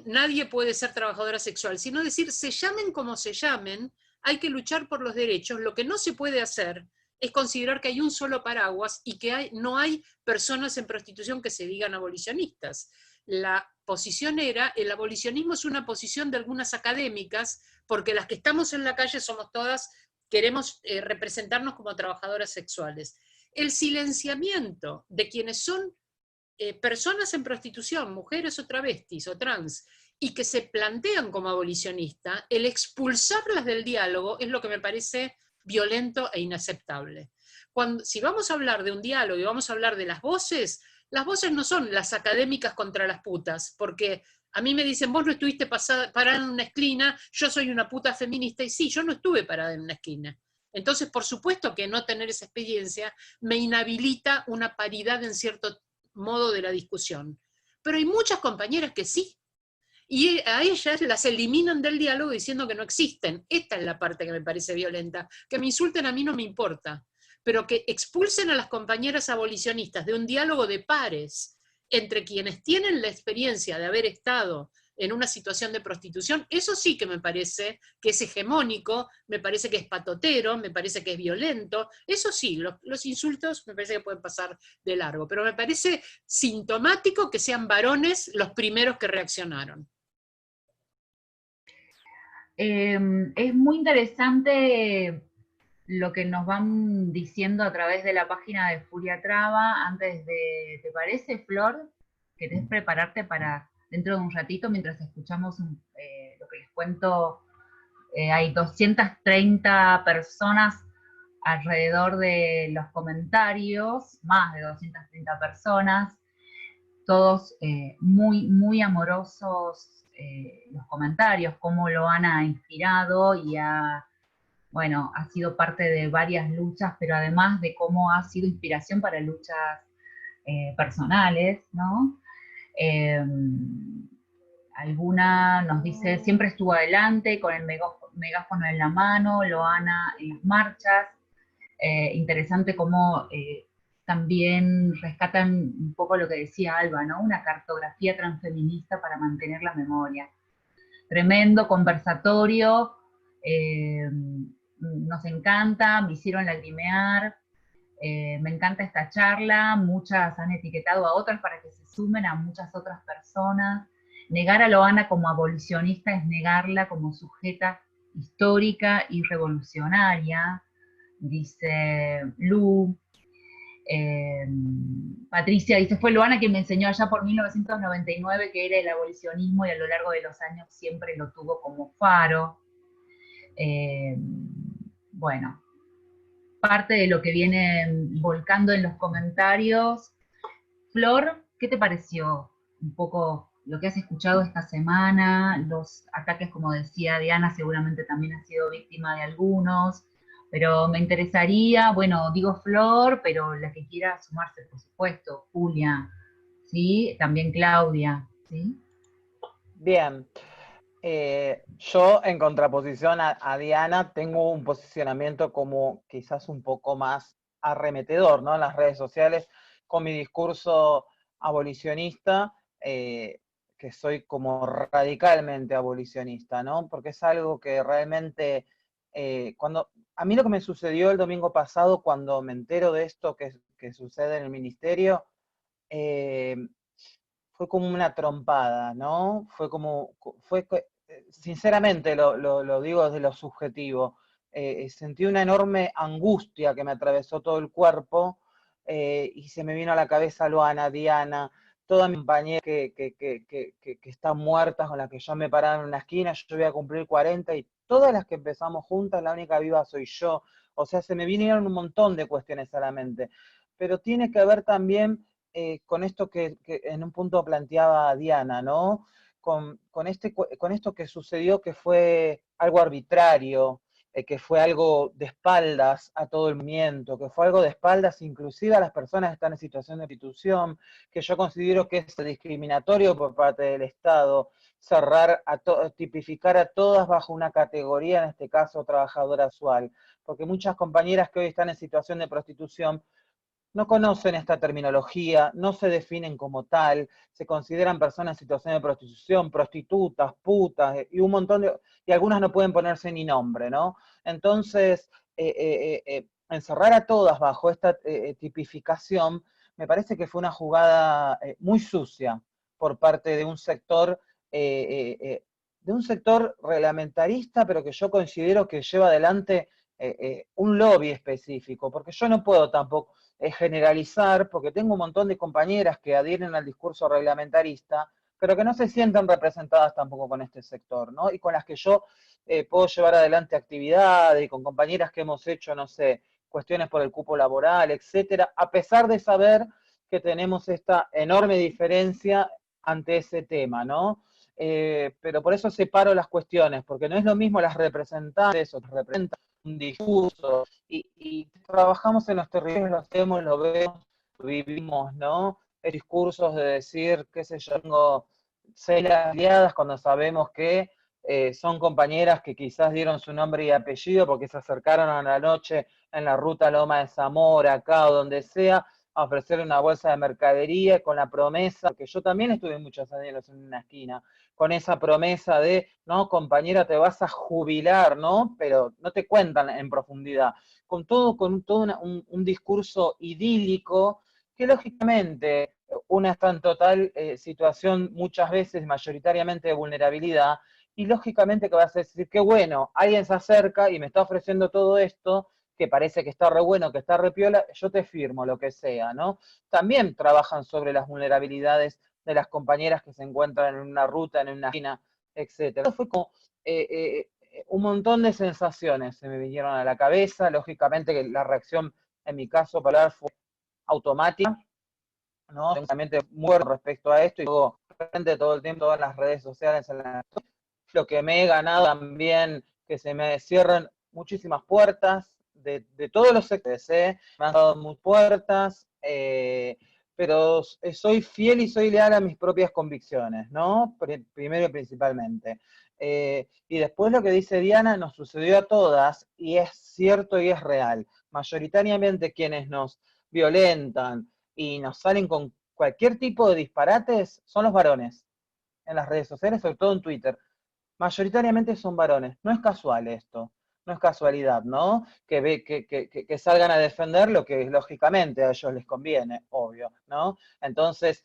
nadie puede ser trabajadora sexual, sino decir, se llamen como se llamen, hay que luchar por los derechos. Lo que no se puede hacer es considerar que hay un solo paraguas y que no hay personas en prostitución que se digan abolicionistas. La posición era, el abolicionismo es una posición de algunas académicas, porque las que estamos en la calle somos todas, queremos representarnos como trabajadoras sexuales. El silenciamiento de quienes son personas en prostitución, mujeres o travestis o trans, y que se plantean como abolicionistas, el expulsarlas del diálogo es lo que me parece violento e inaceptable. Si vamos a hablar de un diálogo y vamos a hablar de las voces no son las académicas contra las putas, porque a mí me dicen, vos no estuviste parada en una esquina, yo soy una puta feminista, y sí, yo no estuve parada en una esquina. Entonces, por supuesto que no tener esa experiencia me inhabilita una paridad en cierto modo de la discusión. Pero hay muchas compañeras que sí, y a ellas las eliminan del diálogo diciendo que no existen. Esta es la parte que me parece violenta. Que me insulten a mí no me importa, pero que expulsen a las compañeras abolicionistas de un diálogo de pares entre quienes tienen la experiencia de haber estado en una situación de prostitución, eso sí que me parece que es hegemónico, me parece que es patotero, me parece que es violento, eso sí, los insultos me parece que pueden pasar de largo, pero me parece sintomático que sean varones los primeros que reaccionaron. Es muy interesante lo que nos van diciendo a través de la página de Furia Traba. ¿Te parece, Flor? ¿Querés prepararte para dentro de un ratito, mientras escuchamos lo que les cuento? Hay 230 personas alrededor de los comentarios, más de 230 personas, todos muy, muy amorosos los comentarios, cómo lo han inspirado y ha sido parte de varias luchas, pero además de cómo ha sido inspiración para luchas personales, ¿no? Alguna nos dice, siempre estuvo adelante con el megáfono en la mano, Loana en las marchas. Interesante cómo también rescatan un poco lo que decía Alba, ¿no? Una cartografía transfeminista para mantener la memoria. Tremendo conversatorio, nos encanta, me hicieron lagrimear, me encanta esta charla, muchas han etiquetado a otras para que se sumen a muchas otras personas. Negar a Loana como abolicionista es negarla como sujeta histórica y revolucionaria, dice Lu. Patricia dice, fue Loana quien me enseñó allá por 1999 que era el abolicionismo y a lo largo de los años siempre lo tuvo como faro. Bueno, parte de lo que viene volcando en los comentarios. Flor, ¿qué te pareció un poco lo que has escuchado esta semana? Los ataques, como decía Diana, seguramente también has sido víctima de algunos, pero me interesaría, bueno, digo Flor, pero la que quiera sumarse, por supuesto, Julia, ¿sí? También Claudia. ¿sí? Bien. Yo, en contraposición a Diana, tengo un posicionamiento como quizás un poco más arremetedor, ¿no? En las redes sociales, con mi discurso abolicionista, que soy como radicalmente abolicionista, ¿no? Porque es algo que realmente, a mí lo que me sucedió el domingo pasado, cuando me entero de esto que sucede en el ministerio, eh, fue como una trompada, ¿no? Sinceramente lo digo desde lo subjetivo, sentí una enorme angustia que me atravesó todo el cuerpo, y se me vino a la cabeza Luana, Diana, todas mis compañeras que están muertas, con las que yo me paraba en una esquina. Yo voy a cumplir 40 y todas las que empezamos juntas, la única viva soy yo. O sea, se me vinieron un montón de cuestiones a la mente, pero tiene que ver también con esto que en un punto planteaba Diana, ¿no? Con esto que sucedió, que fue algo arbitrario, que fue algo de espaldas a todo el movimiento, que fue algo de espaldas inclusive a las personas que están en situación de prostitución, que yo considero que es discriminatorio por parte del Estado, tipificar a todas bajo una categoría, en este caso trabajadora sexual, porque muchas compañeras que hoy están en situación de prostitución no conocen esta terminología, no se definen como tal, se consideran personas en situación de prostitución, prostitutas, putas, y un montón y algunas no pueden ponerse ni nombre, ¿no? Entonces, encerrar a todas bajo esta tipificación, me parece que fue una jugada muy sucia por parte de un sector reglamentarista, pero que yo considero que lleva adelante un lobby específico, porque yo no puedo tampoco generalizar, porque tengo un montón de compañeras que adhieren al discurso reglamentarista, pero que no se sienten representadas tampoco con este sector, ¿no? Y con las que yo puedo llevar adelante actividades, y con compañeras que hemos hecho, no sé, cuestiones por el cupo laboral, etcétera, a pesar de saber que tenemos esta enorme diferencia ante ese tema, ¿no? Pero por eso separo las cuestiones, porque no es lo mismo las representantes o que representan un discurso, y trabajamos en los territorios, lo hacemos, lo vemos, lo vivimos, ¿no? Discursos de decir, qué sé yo, tengo 6 aliadas cuando sabemos que son compañeras que quizás dieron su nombre y apellido porque se acercaron a la noche en la ruta Loma de Zamora, acá o donde sea, a ofrecer una bolsa de mercadería con la promesa, que yo también estuve muchos años en una esquina, con esa promesa de, no, compañera, te vas a jubilar, ¿no? Pero no te cuentan en profundidad. Con todo un discurso idílico que lógicamente una está en total situación muchas veces, mayoritariamente de vulnerabilidad, y lógicamente que vas a decir, qué bueno, alguien se acerca y me está ofreciendo todo esto, que parece que está re bueno, que está re piola, yo te firmo lo que sea, ¿no? También trabajan sobre las vulnerabilidades de las compañeras que se encuentran en una ruta, en una esquina, etc. Fue como un montón de sensaciones se me vinieron a la cabeza. Lógicamente que la reacción, en mi caso, para fue automática, ¿no? Tengo una mente muy buena respecto a esto, y luego todo el tiempo todas las redes sociales en lo que me he ganado también, que se me cierran muchísimas puertas de todos los sectores, me han dado muchas puertas, pero soy fiel y soy leal a mis propias convicciones, ¿no? Primero y principalmente. Y después lo que dice Diana nos sucedió a todas, y es cierto y es real. Mayoritariamente quienes nos violentan y nos salen con cualquier tipo de disparates son los varones en las redes sociales, sobre todo en Twitter. Mayoritariamente son varones. No es casual esto, no es casualidad, ¿no? Que salgan a defender lo que lógicamente a ellos les conviene, obvio, ¿no? Entonces,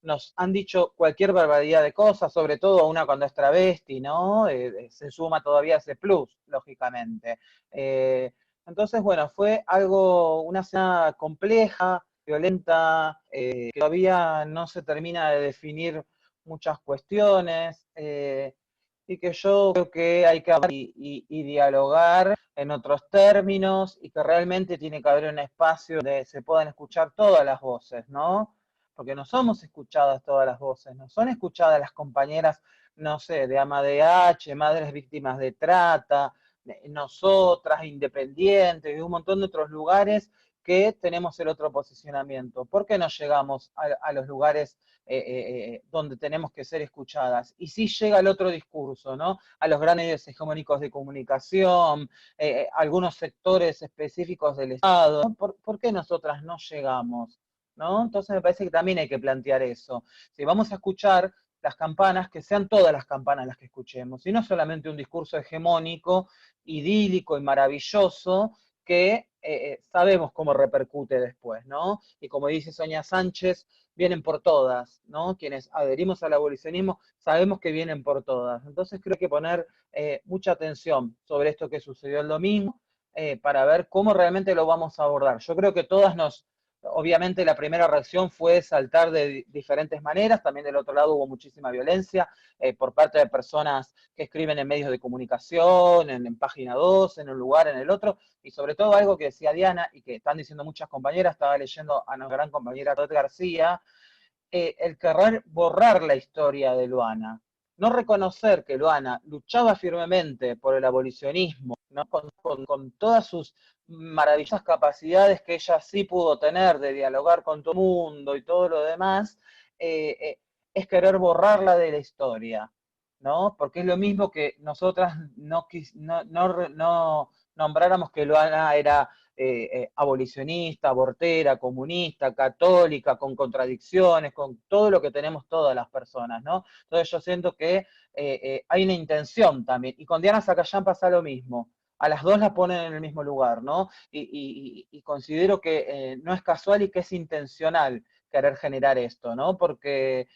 nos han dicho cualquier barbaridad de cosas, sobre todo una cuando es travesti, ¿no? Se suma todavía ese plus, lógicamente. Entonces, bueno, fue una escena compleja, violenta, que todavía no se termina de definir muchas cuestiones, y que yo creo que hay que hablar y dialogar en otros términos, y que realmente tiene que haber un espacio donde se puedan escuchar todas las voces, ¿no? Porque no somos escuchadas todas las voces, no son escuchadas las compañeras, no sé, de AMADH, madres víctimas de trata, nosotras, independientes, y un montón de otros lugares que tenemos el otro posicionamiento. ¿Por qué no llegamos a los lugares donde tenemos que ser escuchadas? Y sí llega el otro discurso, ¿no? A los grandes medios hegemónicos de comunicación, algunos sectores específicos del Estado, ¿no? ¿Por qué nosotras no llegamos? ¿No? Entonces me parece que también hay que plantear eso. Si vamos a escuchar las campanas, que sean todas las campanas las que escuchemos, y no solamente un discurso hegemónico, idílico y maravilloso, que sabemos cómo repercute después, ¿no? Y como dice Sonia Sánchez, vienen por todas, ¿no? Quienes adherimos al abolicionismo sabemos que vienen por todas. Entonces creo que hay que poner mucha atención sobre esto que sucedió el domingo, para ver cómo realmente lo vamos a abordar. Yo creo que todas obviamente la primera reacción fue saltar de diferentes maneras, también del otro lado hubo muchísima violencia por parte de personas que escriben en medios de comunicación, en Página 2, en un lugar, en el otro, y sobre todo algo que decía Diana y que están diciendo muchas compañeras, estaba leyendo a nuestra gran compañera Ruth García, el querer borrar la historia de Luana, no reconocer que Luana luchaba firmemente por el abolicionismo, ¿no? con todas sus maravillosas capacidades que ella sí pudo tener de dialogar con todo el mundo y todo lo demás, es querer borrarla de la historia, ¿no? Porque es lo mismo que nosotras no nombráramos que Luana era abolicionista, abortera, comunista, católica, con contradicciones, con todo lo que tenemos todas las personas, ¿no? Entonces yo siento que hay una intención también, y con Diana Zacayán pasa lo mismo. A las dos las ponen en el mismo lugar, ¿no? Y considero que no es casual y que es intencional querer generar esto, ¿no? Porque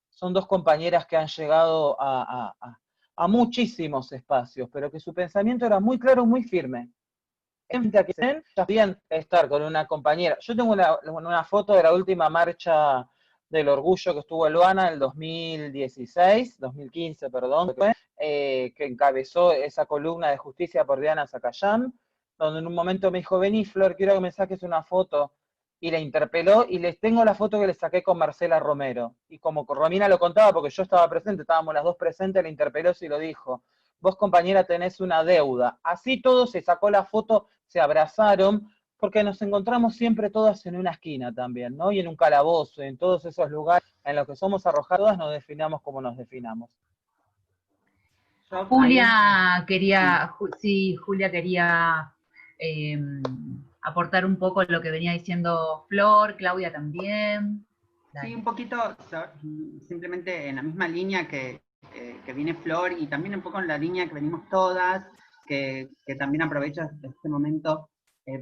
son dos compañeras que han llegado a muchísimos espacios, pero que su pensamiento era muy claro, muy firme. Ya podían estar con una compañera. Yo tengo una foto de la última marcha del orgullo que estuvo en Luana en el 2015, perdón, que encabezó esa columna de Justicia por Diana Zacayán, donde en un momento me dijo, vení Flor, quiero que me saques una foto, y la interpeló, y les tengo la foto que le saqué con Marcela Romero, y como Romina lo contaba, porque yo estaba presente, estábamos las dos presentes, la interpeló y lo dijo, vos compañera tenés una deuda. Así todo se sacó la foto, se abrazaron, porque nos encontramos siempre todas en una esquina también, ¿no? Y en un calabozo, en todos esos lugares en los que somos arrojadas, nos definamos como nos definamos. Julia quería, Julia quería aportar un poco lo que venía diciendo Flor, Claudia también. Dale. Sí, un poquito, simplemente en la misma línea que viene Flor, y también un poco en la línea que venimos todas, que también aprovecho este momento,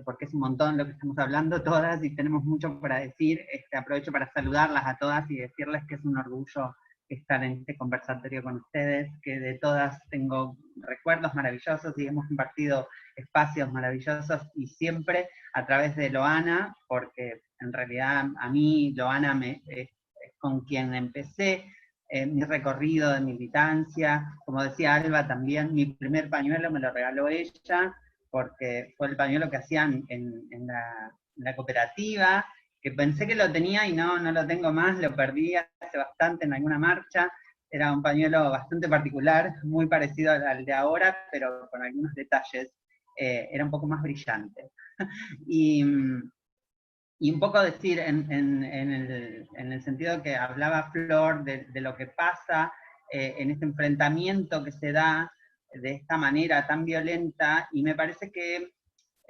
porque es un montón lo que estamos hablando todas y tenemos mucho para decir. Aprovecho para saludarlas a todas y decirles que es un orgullo estar en este conversatorio con ustedes, que de todas tengo recuerdos maravillosos y hemos compartido espacios maravillosos, y siempre a través de Loana, porque en realidad a mí Loana es con quien empecé mi recorrido de militancia. Como decía Alba también, mi primer pañuelo me lo regaló ella, porque fue el pañuelo que hacían en la cooperativa, que pensé que lo tenía y no lo tengo más, lo perdí hace bastante en alguna marcha. Era un pañuelo bastante particular, muy parecido al de ahora, pero con algunos detalles. Era un poco más brillante. Y un poco decir, en el sentido que hablaba Flor, de lo que pasa en este enfrentamiento que se da de esta manera tan violenta, y me parece que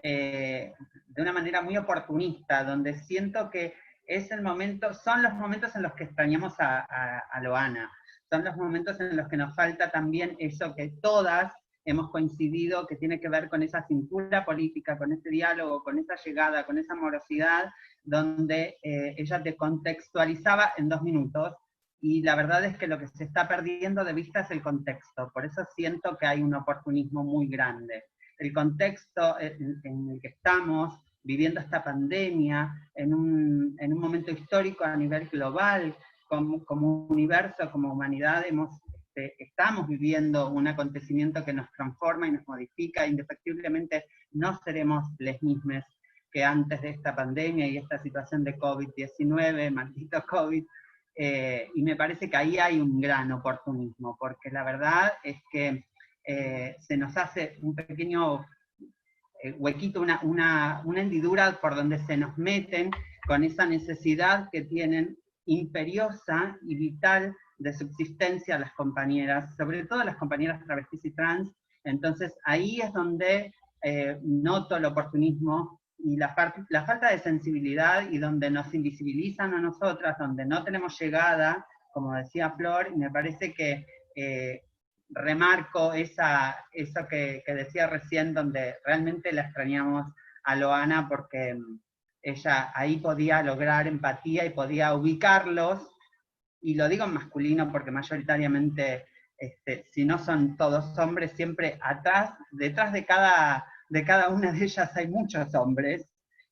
de una manera muy oportunista, donde siento que es el momento, son los momentos en los que extrañamos a Loana, son los momentos en los que nos falta también eso que todas hemos coincidido, que tiene que ver con esa cintura política, con ese diálogo, con esa llegada, con esa amorosidad, donde ella te contextualizaba en 2 minutos, y la verdad es que lo que se está perdiendo de vista es el contexto. Por eso siento que hay un oportunismo muy grande. El contexto en el que estamos viviendo esta pandemia, en un momento histórico a nivel global, como universo, como humanidad, estamos viviendo un acontecimiento que nos transforma y nos modifica. Indefectiblemente no seremos les mismas que antes de esta pandemia y esta situación de COVID-19, maldito COVID, y me parece que ahí hay un gran oportunismo, porque la verdad es que se nos hace un pequeño huequito, una hendidura por donde se nos meten con esa necesidad que tienen imperiosa y vital de subsistencia las compañeras, sobre todo las compañeras travestis y trans. Entonces ahí es donde noto el oportunismo y la falta de sensibilidad, y donde nos invisibilizan a nosotras, donde no tenemos llegada, como decía Flor, y me parece que remarco eso que decía recién, donde realmente la extrañamos a Loana, porque ella ahí podía lograr empatía y podía ubicarlos, y lo digo en masculino porque mayoritariamente, si no son todos hombres, siempre detrás de cada una de ellas hay muchos hombres,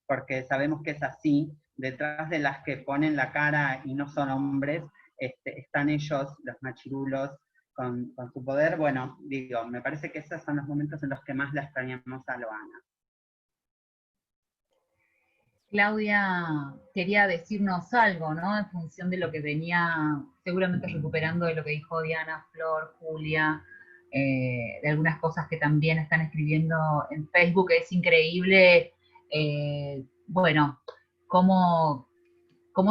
porque sabemos que es así, detrás de las que ponen la cara y no son hombres, están ellos, los machirulos, con su poder. Bueno, digo, me parece que esos son los momentos en los que más la extrañamos a Loana. Claudia quería decirnos algo, ¿no? En función de lo que venía seguramente recuperando de lo que dijo Diana, Flor, Julia, de algunas cosas que también están escribiendo en Facebook. Es increíble, bueno, cómo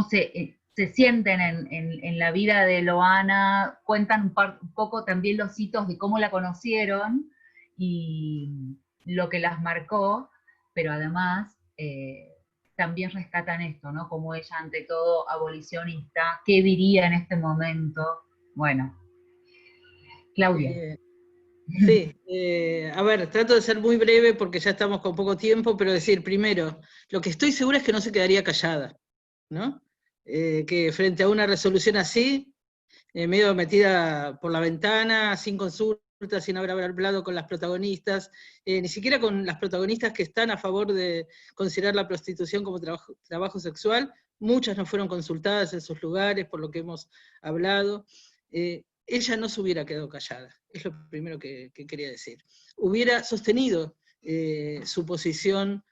se sienten en la vida de Loana. Cuentan un poco también los hitos de cómo la conocieron y lo que las marcó, pero además también rescatan esto, ¿no? Como ella, ante todo, abolicionista, ¿qué diría en este momento? Bueno, Claudia. Sí, a ver, trato de ser muy breve porque ya estamos con poco tiempo, pero decir, primero, lo que estoy segura es que no se quedaría callada, ¿no? Que frente a una resolución así, medio metida por la ventana, sin consulta, sin haber hablado con las protagonistas, ni siquiera con las protagonistas que están a favor de considerar la prostitución como trabajo sexual. Muchas no fueron consultadas en sus lugares, por lo que hemos hablado. Ella no se hubiera quedado callada, es lo primero que quería decir. Hubiera sostenido su posición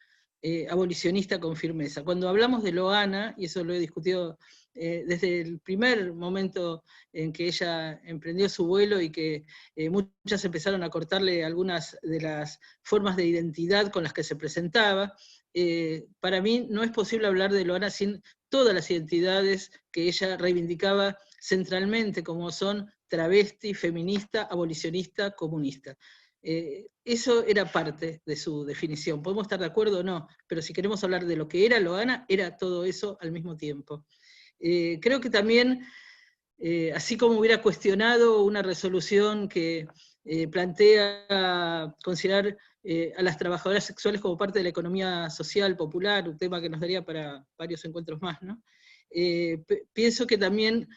abolicionista con firmeza. Cuando hablamos de Loana, y eso lo he discutido desde el primer momento en que ella emprendió su vuelo y que muchas empezaron a cortarle algunas de las formas de identidad con las que se presentaba, para mí no es posible hablar de Loana sin todas las identidades que ella reivindicaba centralmente, como son travesti, feminista, abolicionista, comunista. Eso era parte de su definición. Podemos estar de acuerdo o no, pero si queremos hablar de lo que era Loana, era todo eso al mismo tiempo. Creo que también, así como hubiera cuestionado una resolución que plantea considerar a las trabajadoras sexuales como parte de la economía social popular, un tema que nos daría para varios encuentros más, ¿no? Pienso que también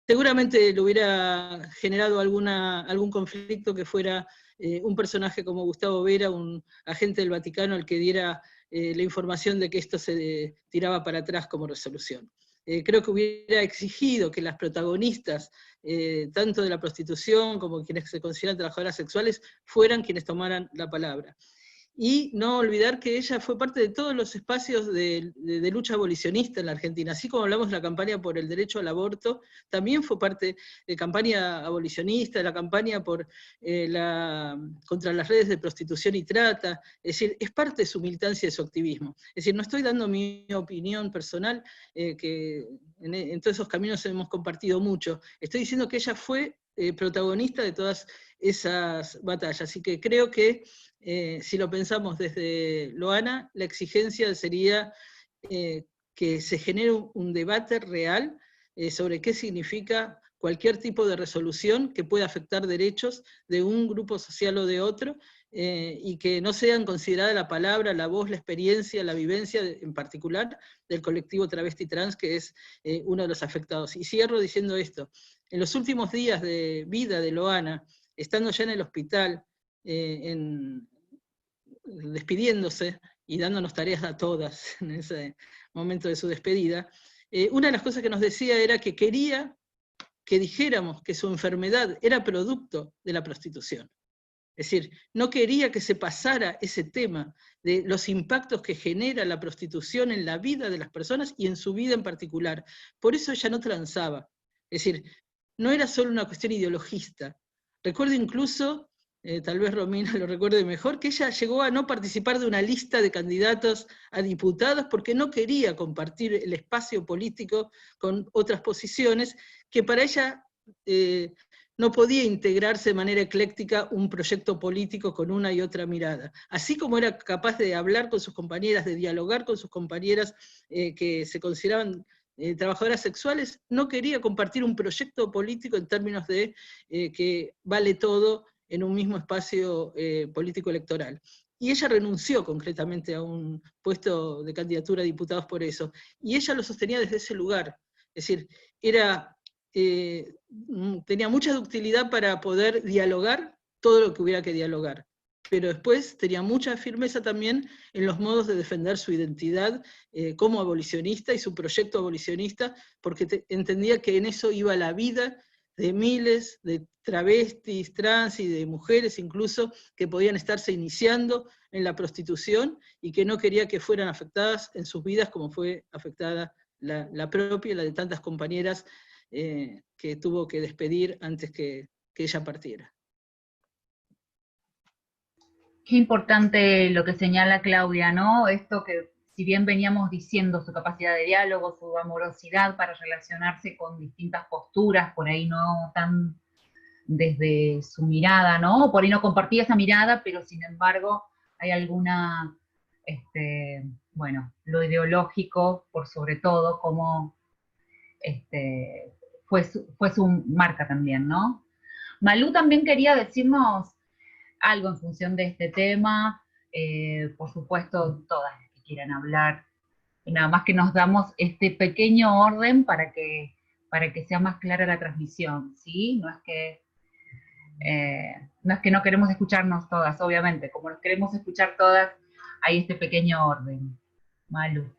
seguramente le hubiera generado algún conflicto que fuera un personaje como Gustavo Vera, un agente del Vaticano, al que diera la información de que esto se tiraba para atrás como resolución. Creo que hubiera exigido que las protagonistas, tanto de la prostitución como quienes se consideran trabajadoras sexuales, fueran quienes tomaran la palabra. Y no olvidar que ella fue parte de todos los espacios de lucha abolicionista en la Argentina. Así como hablamos de la campaña por el derecho al aborto, también fue parte de campaña abolicionista, de la campaña contra las redes de prostitución y trata. Es decir, es parte de su militancia y de su activismo. Es decir, no estoy dando mi opinión personal, que en todos esos caminos hemos compartido mucho. Estoy diciendo que ella fue protagonista de todas esas batallas. Así que creo que si lo pensamos desde Loana, la exigencia sería que se genere un debate real sobre qué significa cualquier tipo de resolución que pueda afectar derechos de un grupo social o de otro, y que no sean consideradas la palabra, la voz, la experiencia, la vivencia, en particular, del colectivo travesti trans, que es uno de los afectados. Y cierro diciendo esto: en los últimos días de vida de Loana, estando ya en el hospital, despidiéndose y dándonos tareas a todas en ese momento de su despedida, una de las cosas que nos decía era que quería que dijéramos que su enfermedad era producto de la prostitución. Es decir, no quería que se pasara ese tema de los impactos que genera la prostitución en la vida de las personas y en su vida en particular. Por eso ella no transaba. Es decir, no era solo una cuestión ideologista. Recuerdo incluso tal vez Romina lo recuerde mejor, que ella llegó a no participar de una lista de candidatos a diputados porque no quería compartir el espacio político con otras posiciones, que para ella no podía integrarse de manera ecléctica un proyecto político con una y otra mirada. Así como era capaz de hablar con sus compañeras, de dialogar con sus compañeras que se consideraban trabajadoras sexuales, no quería compartir un proyecto político en términos de que vale todo en un mismo espacio político electoral. Y ella renunció concretamente a un puesto de candidatura a diputados por eso. Y ella lo sostenía desde ese lugar. Es decir, tenía mucha ductilidad para poder dialogar todo lo que hubiera que dialogar. Pero después tenía mucha firmeza también en los modos de defender su identidad como abolicionista y su proyecto abolicionista, porque entendía que en eso iba la vida de miles de travestis, trans y de mujeres incluso, que podían estarse iniciando en la prostitución y que no quería que fueran afectadas en sus vidas como fue afectada la propia y la de tantas compañeras que tuvo que despedir antes que ella partiera. Qué importante lo que señala Claudia, ¿no? Esto que, si bien veníamos diciendo, su capacidad de diálogo, su amorosidad para relacionarse con distintas posturas, por ahí no tan desde su mirada, ¿no? Por ahí no compartía esa mirada, pero sin embargo hay alguna, bueno, lo ideológico, por sobre todo, como fue su marca también, ¿no? Malú también quería decirnos algo en función de este tema, por supuesto, todas las que quieran hablar, nada más que nos damos este pequeño orden para que sea más clara la transmisión, ¿sí? No es que no queremos escucharnos todas, obviamente, como nos queremos escuchar todas, hay este pequeño orden. Malu.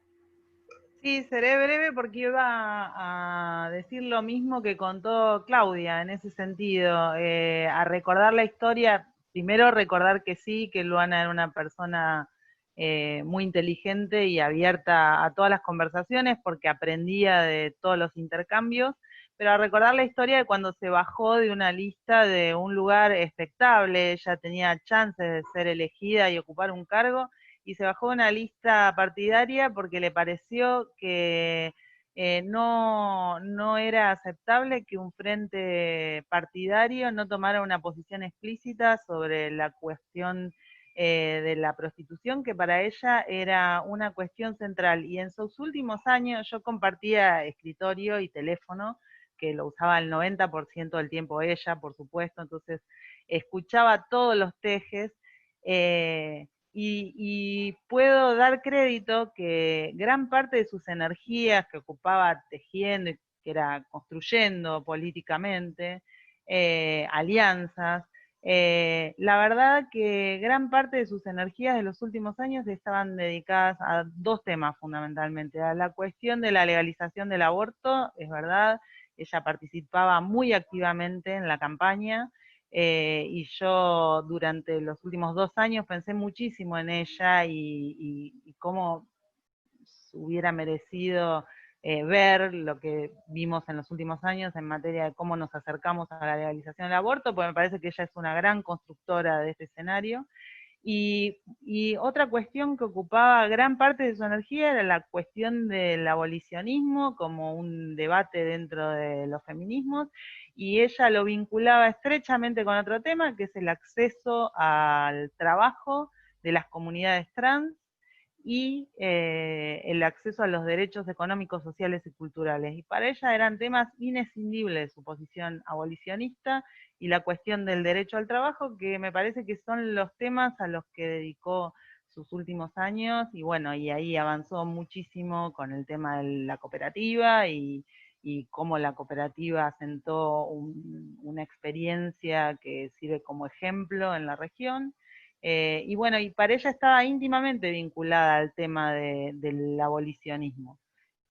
Sí, seré breve porque iba a decir lo mismo que contó Claudia en ese sentido, a recordar la historia, primero recordar que sí, que Luana era una persona muy inteligente y abierta a todas las conversaciones porque aprendía de todos los intercambios, pero a recordar la historia de cuando se bajó de una lista de un lugar expectable, ella tenía chances de ser elegida y ocupar un cargo, y se bajó de una lista partidaria porque le pareció que no era aceptable que un frente partidario no tomara una posición explícita sobre la cuestión de la prostitución, que para ella era una cuestión central. Y en sus últimos años yo compartía escritorio y teléfono, que lo usaba el 90% del tiempo ella, por supuesto, entonces escuchaba todos los tejes, y puedo dar crédito que gran parte de sus energías que ocupaba tejiendo, que era construyendo políticamente, alianzas, la verdad que gran parte de sus energías de los últimos años estaban dedicadas a dos temas fundamentalmente, a la cuestión de la legalización del aborto, es verdad, ella participaba muy activamente en la campaña, y yo durante los últimos 2 años pensé muchísimo en ella y cómo hubiera merecido ver lo que vimos en los últimos años en materia de cómo nos acercamos a la legalización del aborto, porque me parece que ella es una gran constructora de este escenario. Y otra cuestión que ocupaba gran parte de su energía era la cuestión del abolicionismo como un debate dentro de los feminismos, y ella lo vinculaba estrechamente con otro tema, que es el acceso al trabajo de las comunidades trans y el acceso a los derechos económicos, sociales y culturales. Y para ella eran temas inescindibles de su posición abolicionista, y la cuestión del derecho al trabajo, que me parece que son los temas a los que dedicó sus últimos años, y bueno, y ahí avanzó muchísimo con el tema de la cooperativa y cómo la cooperativa asentó una experiencia que sirve como ejemplo en la región. Y bueno, y para ella estaba íntimamente vinculada al tema del abolicionismo.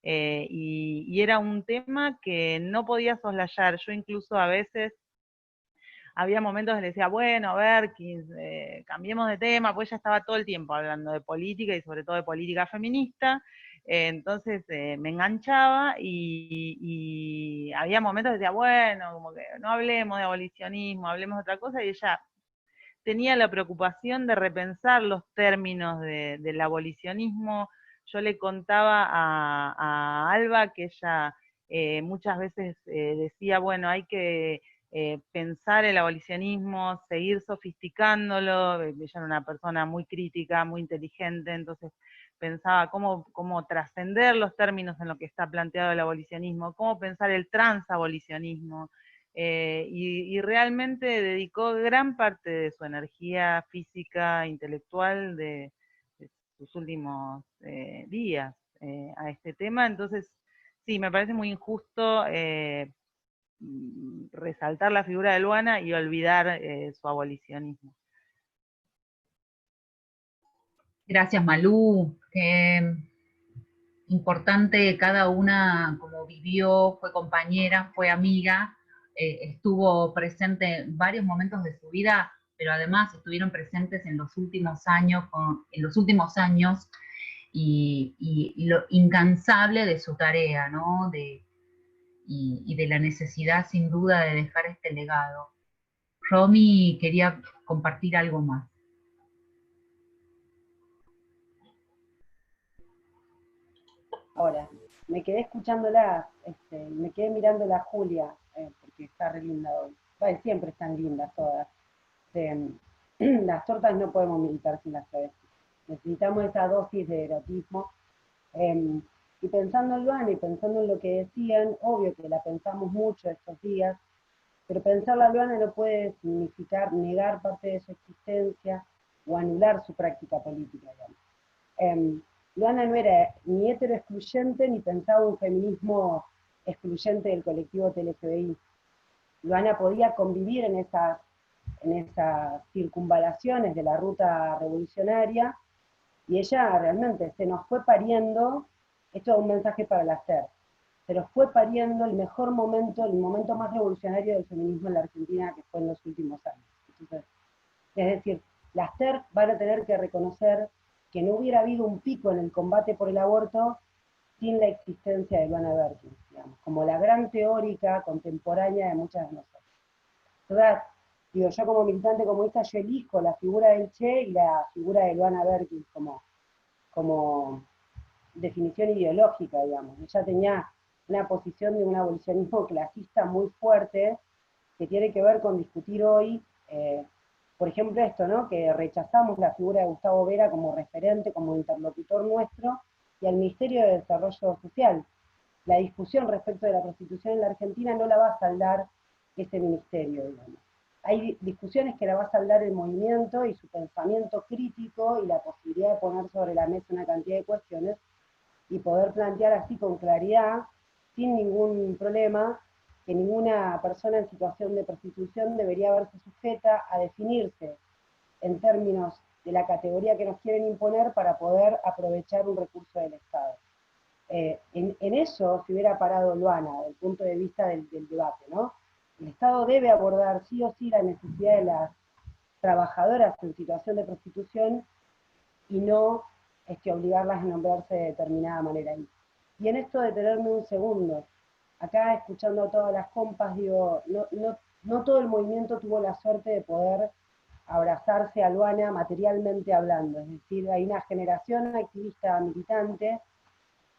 Y era un tema que no podía soslayar. Yo incluso a veces había momentos que le decía, bueno, a ver, cambiemos de tema, pues ella estaba todo el tiempo hablando de política y sobre todo de política feminista, entonces me enganchaba y había momentos que decía, bueno, como que no hablemos de abolicionismo, hablemos de otra cosa, y ella tenía la preocupación de repensar los términos del abolicionismo. Yo le contaba a Alba que ella muchas veces decía, bueno, hay que pensar el abolicionismo, seguir sofisticándolo. Ella era una persona muy crítica, muy inteligente, entonces pensaba cómo trascender los términos en lo que está planteado el abolicionismo, cómo pensar el transabolicionismo, y realmente dedicó gran parte de su energía física, intelectual de sus últimos días a este tema. Entonces, sí, me parece muy injusto resaltar la figura de Luana y olvidar su abolicionismo. Gracias, Malú. Qué importante cada una, como vivió, fue compañera, fue amiga, estuvo presente en varios momentos de su vida, pero además estuvieron presentes en los últimos años, y lo incansable de su tarea, ¿no? Y de la necesidad, sin duda, de dejar este legado. Romy quería compartir algo más. Ahora, me quedé escuchándola, me quedé mirándola a Julia, porque está re linda hoy. Bueno, siempre están lindas todas. Las tortas no podemos militar sin las travestis. Necesitamos esa dosis de erotismo. Y pensando en Luana y pensando en lo que decían, obvio que la pensamos mucho estos días, pero pensar la Luana no puede significar negar parte de su existencia o anular su práctica política, digamos. Luana no era ni heteroexcluyente ni pensaba un feminismo excluyente del colectivo LGBTI. Luana podía convivir en esas circunvalaciones de la ruta revolucionaria, y ella realmente se nos fue pariendo, esto es un mensaje para la SER, se nos fue pariendo el mejor momento, el momento más revolucionario del feminismo en la Argentina, que fue en los últimos años. Entonces, es decir, las TERF van a tener que reconocer que no hubiera habido un pico en el combate por el aborto sin la existencia de Luana Berkins, digamos, como la gran teórica contemporánea de muchas de nosotras. Entonces, digo, yo como militante comunista, yo elijo la figura del Che y la figura de Luana Berkins como definición ideológica, digamos. Ella tenía una posición de un abolicionismo clasista muy fuerte, que tiene que ver con discutir hoy, por ejemplo, esto, ¿no? Que rechazamos la figura de Gustavo Vera como referente, como interlocutor nuestro, y al Ministerio de Desarrollo Social. La discusión respecto de la prostitución en la Argentina no la va a saldar ese ministerio, digamos. Hay discusiones que la va a saldar el movimiento y su pensamiento crítico y la posibilidad de poner sobre la mesa una cantidad de cuestiones y poder plantear así con claridad, sin ningún problema, que ninguna persona en situación de prostitución debería verse sujeta a definirse en términos de la categoría que nos quieren imponer para poder aprovechar un recurso del Estado. En eso se hubiera parado Luana, desde el punto de vista del debate, ¿no? El Estado debe abordar sí o sí la necesidad de las trabajadoras en situación de prostitución y no obligarlas a nombrarse de determinada manera. Y en esto detenerme un segundo, acá escuchando a todas las compas, digo, no todo el movimiento tuvo la suerte de poder abrazarse a Luana materialmente hablando, es decir, hay una generación activista militante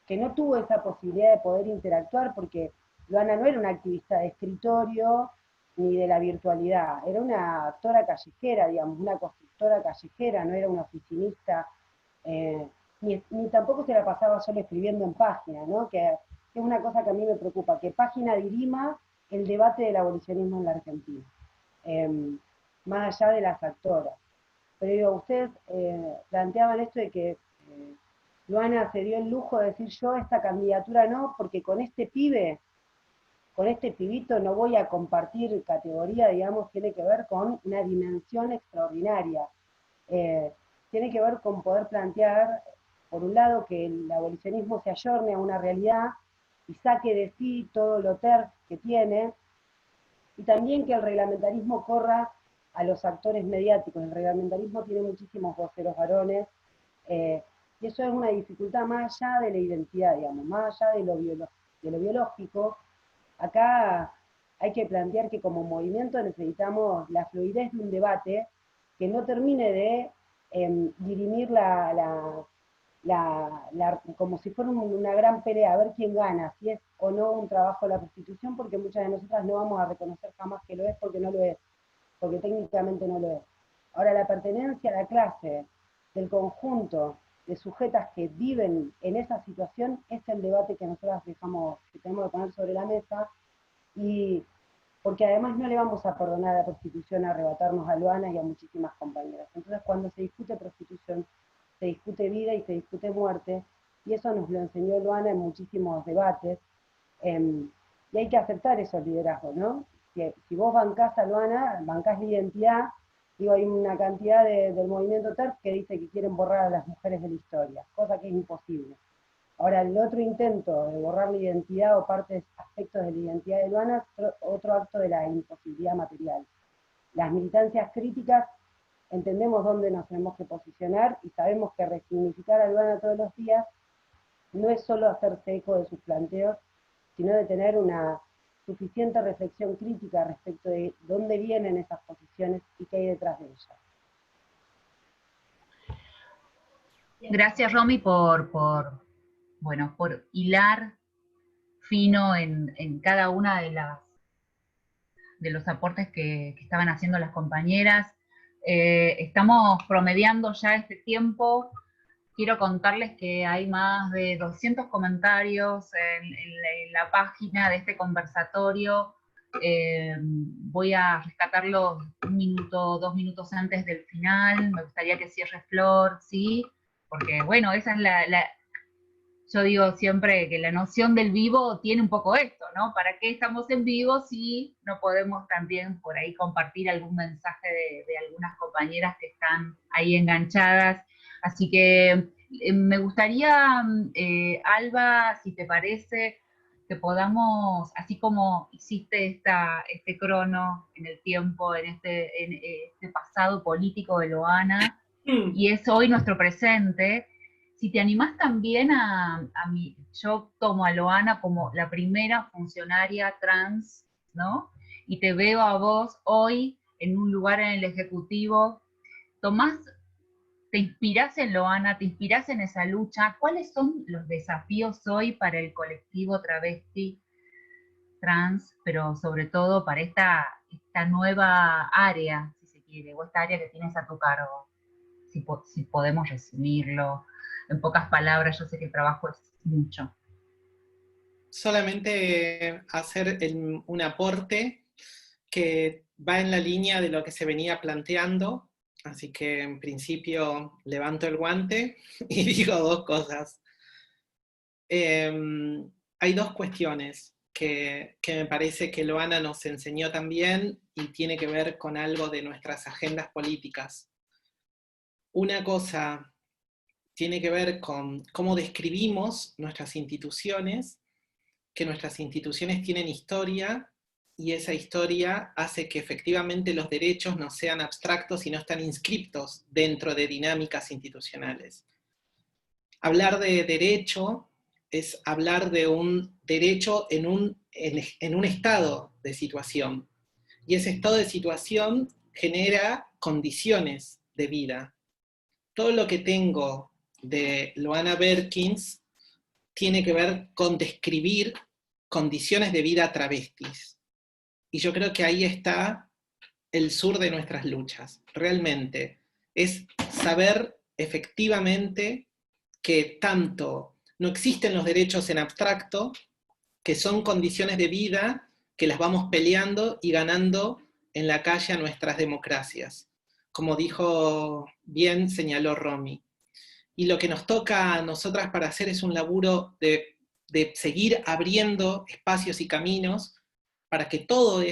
que no tuvo esa posibilidad de poder interactuar porque Luana no era una activista de escritorio ni de la virtualidad, era una actora callejera, digamos, una constructora callejera, no era una oficinista, ni tampoco se la pasaba solo escribiendo en página, ¿no? Que es una cosa que a mí me preocupa, que página dirima el debate del abolicionismo en la Argentina, más allá de las actoras. Pero digo, ustedes planteaban esto de que Luana se dio el lujo de decir yo esta candidatura no, porque con este pibe, con este pibito no voy a compartir categoría, digamos, tiene que ver con una dimensión extraordinaria. Tiene que ver con poder plantear, por un lado, que el abolicionismo se ayorne a una realidad y saque de sí todo lo TERF que tiene, y también que el reglamentarismo corra a los actores mediáticos. El reglamentarismo tiene muchísimos voceros varones, y eso es una dificultad más allá de la identidad, digamos, más allá de lo biológico. Acá hay que plantear que como movimiento necesitamos la fluidez de un debate que no termine de dirimir como si fuera una gran pelea, a ver quién gana, si es o no un trabajo de la prostitución, porque muchas de nosotras no vamos a reconocer jamás que lo es porque no lo es, porque técnicamente no lo es. Ahora, la pertenencia a la clase del conjunto de sujetas que viven en esa situación es el debate que nosotras que tenemos que poner sobre la mesa, y porque además no le vamos a perdonar a la prostitución arrebatarnos a Luana y a muchísimas compañeras. Entonces, cuando se discute prostitución, se discute vida y se discute muerte, y eso nos lo enseñó Luana en muchísimos debates, y hay que aceptar esos liderazgos, ¿no? Si vos bancás a Luana, bancás la identidad, digo, hay una cantidad del movimiento TERF que dice que quieren borrar a las mujeres de la historia, cosa que es imposible. Ahora, el otro intento de borrar la identidad o partes, aspectos de la identidad de Luana, es otro acto de la imposibilidad material. Las militancias críticas entendemos dónde nos tenemos que posicionar y sabemos que resignificar a Luana todos los días no es solo hacerse eco de sus planteos, sino de tener una suficiente reflexión crítica respecto de dónde vienen esas posiciones y qué hay detrás de ellas. Gracias, Romy, por hilar fino en cada una de los aportes que estaban haciendo las compañeras. Estamos promediando ya este tiempo. Quiero contarles que hay más de 200 comentarios en la página de este conversatorio. Voy a rescatarlos 1 minuto, 2 minutos antes del final. Me gustaría que cierre Flor, ¿sí? Porque, bueno, esa es yo digo siempre que la noción del vivo tiene un poco esto, ¿no? ¿Para qué estamos en vivo si no podemos también por ahí compartir algún mensaje de algunas compañeras que están ahí enganchadas? Así que me gustaría, Alba, si te parece, que podamos, así como hiciste este crono en el tiempo, en este pasado político de Loana, y es hoy nuestro presente, si te animás también yo tomo a Loana como la primera funcionaria trans, ¿no? Y te veo a vos hoy en un lugar en el Ejecutivo. ¿Te inspirás en Loana? ¿Te inspirás en esa lucha? ¿Cuáles son los desafíos hoy para el colectivo travesti trans, pero sobre todo para esta nueva área, si se quiere, o esta área que tienes a tu cargo? Si podemos resumirlo en pocas palabras, yo sé que el trabajo es mucho. Solamente hacer un aporte que va en la línea de lo que se venía planteando, así que en principio levanto el guante y digo 2 cosas. Hay 2 cuestiones que me parece que Loana nos enseñó también y tiene que ver con algo de nuestras agendas políticas. Una cosa tiene que ver con cómo describimos nuestras instituciones, que nuestras instituciones tienen historia, y esa historia hace que efectivamente los derechos no sean abstractos y no están inscriptos dentro de dinámicas institucionales. Hablar de derecho es hablar de un derecho en un estado de situación, y ese estado de situación genera condiciones de vida. Todo lo que tengo de Loana Berkins tiene que ver con describir condiciones de vida travestis. Y yo creo que ahí está el sur de nuestras luchas. Realmente es saber efectivamente que tanto no existen los derechos en abstracto, que son condiciones de vida que las vamos peleando y ganando en la calle a nuestras democracias. Como dijo bien, señaló Romy. Y lo que nos toca a nosotras para hacer es un laburo de seguir abriendo espacios y caminos para que todo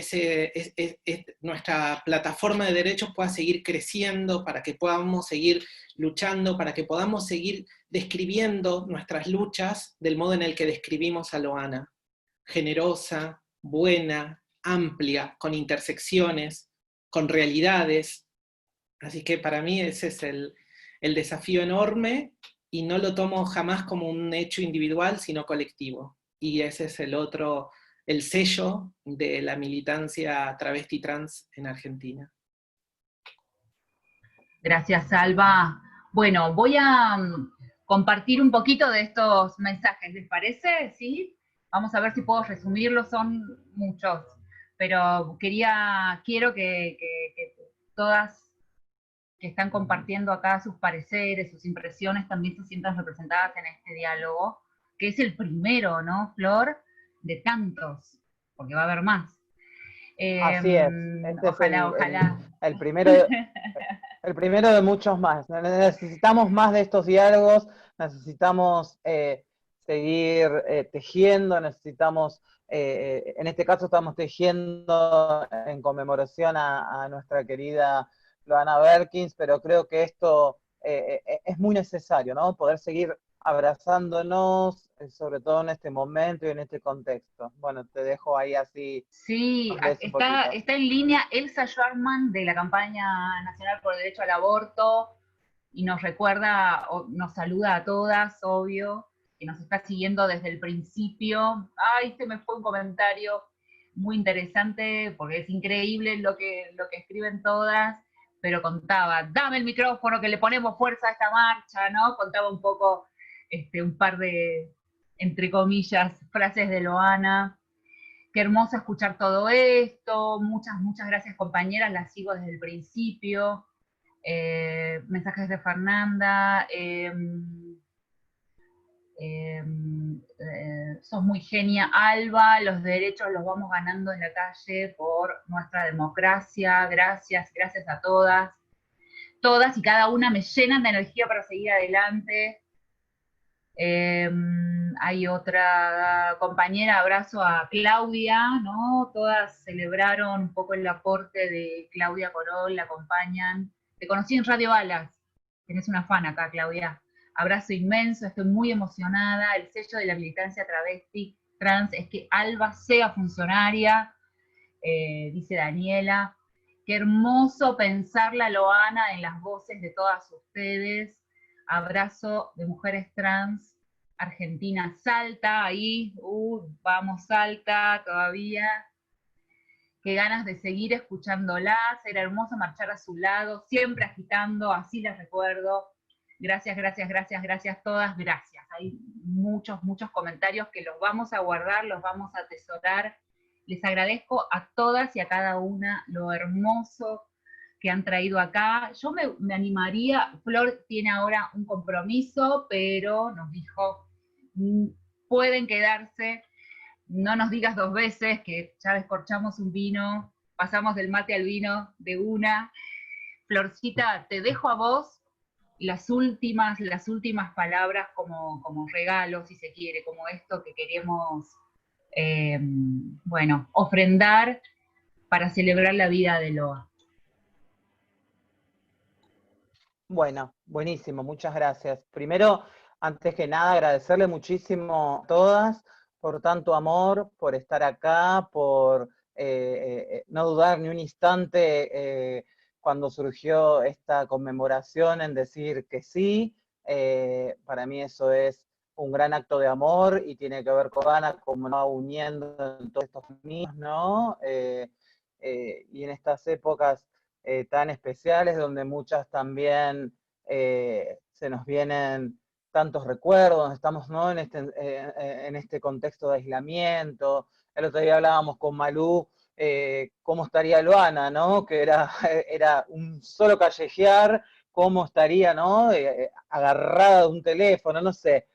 nuestra plataforma de derechos pueda seguir creciendo, para que podamos seguir luchando, para que podamos seguir describiendo nuestras luchas del modo en el que describimos a Loana. Generosa, buena, amplia, con intersecciones, con realidades. Así que para mí ese es el desafío enorme, y no lo tomo jamás como un hecho individual, sino colectivo. Y ese es el sello de la militancia travesti trans en Argentina. Gracias, Alba. Bueno, voy a compartir un poquito de estos mensajes, ¿les parece? ¿Sí? Vamos a ver si puedo resumirlos, son muchos, pero quiero que todas que están compartiendo acá sus pareceres, sus impresiones, también se sientan representadas en este diálogo, que es el primero, ¿no, Flor? De tantos, porque va a haber más. Así es, este Ojalá, es ojalá. el primero de muchos más. Necesitamos más de estos diálogos, necesitamos seguir tejiendo, necesitamos, en este caso estamos tejiendo en conmemoración a nuestra querida Loana Berkins, pero creo que esto es muy necesario, ¿no? Poder seguir abrazándonos, sobre todo en este momento y en este contexto. Bueno, te dejo ahí así. Sí, está en línea Elsa Schwarman de la campaña nacional por el derecho al aborto y nos recuerda, nos saluda a todas, obvio, que nos está siguiendo desde el principio. Ay, se me fue un comentario muy interesante porque es increíble lo que escriben todas, pero contaba, dame el micrófono que le ponemos fuerza a esta marcha, ¿no? Contaba un poco, un par de, entre comillas, frases de Loana. Qué hermoso escuchar todo esto, muchas gracias compañeras, las sigo desde el principio. Mensajes de Fernanda, sos muy genia, Alba, los derechos los vamos ganando en la calle por nuestra democracia, gracias a todas y cada una me llenan de energía para seguir adelante. Hay otra compañera, abrazo a Claudia, ¿no? Todas celebraron un poco el aporte de Claudia Corol, la acompañan. Te conocí en Radio Alas, tenés una fan acá, Claudia. Abrazo inmenso, estoy muy emocionada. El sello de la militancia travesti trans es que Alba sea funcionaria, dice Daniela. Qué hermoso pensar la Loana en las voces de todas ustedes. Abrazo de mujeres trans, Argentina, Salta, ahí, vamos Salta todavía. Qué ganas de seguir escuchándolas, era hermoso marchar a su lado, siempre agitando, así las recuerdo. Gracias todas, gracias. Hay muchos comentarios que los vamos a guardar, los vamos a atesorar. Les agradezco a todas y a cada una lo hermoso que han traído acá. Yo me animaría, Flor tiene ahora un compromiso, pero nos dijo, pueden quedarse, no nos digas dos veces, que ya descorchamos un vino, pasamos del mate al vino de una. Florcita, te dejo a vos las últimas palabras como regalo, si se quiere, como esto que queremos, ofrendar para celebrar la vida de Loa. Bueno, buenísimo, muchas gracias. Primero, antes que nada, agradecerle muchísimo a todas por tanto amor, por estar acá, por no dudar ni un instante cuando surgió esta conmemoración en decir que sí. Para mí eso es un gran acto de amor y tiene que ver con Ana como no uniendo en todos estos niños, ¿no? Y en estas épocas tan especiales, donde muchas también se nos vienen tantos recuerdos, estamos, ¿no? en este contexto de aislamiento. El otro día hablábamos con Malú, cómo estaría Loana, ¿no? Que era un solo callejear, cómo estaría, ¿no? Agarrada de un teléfono, no sé.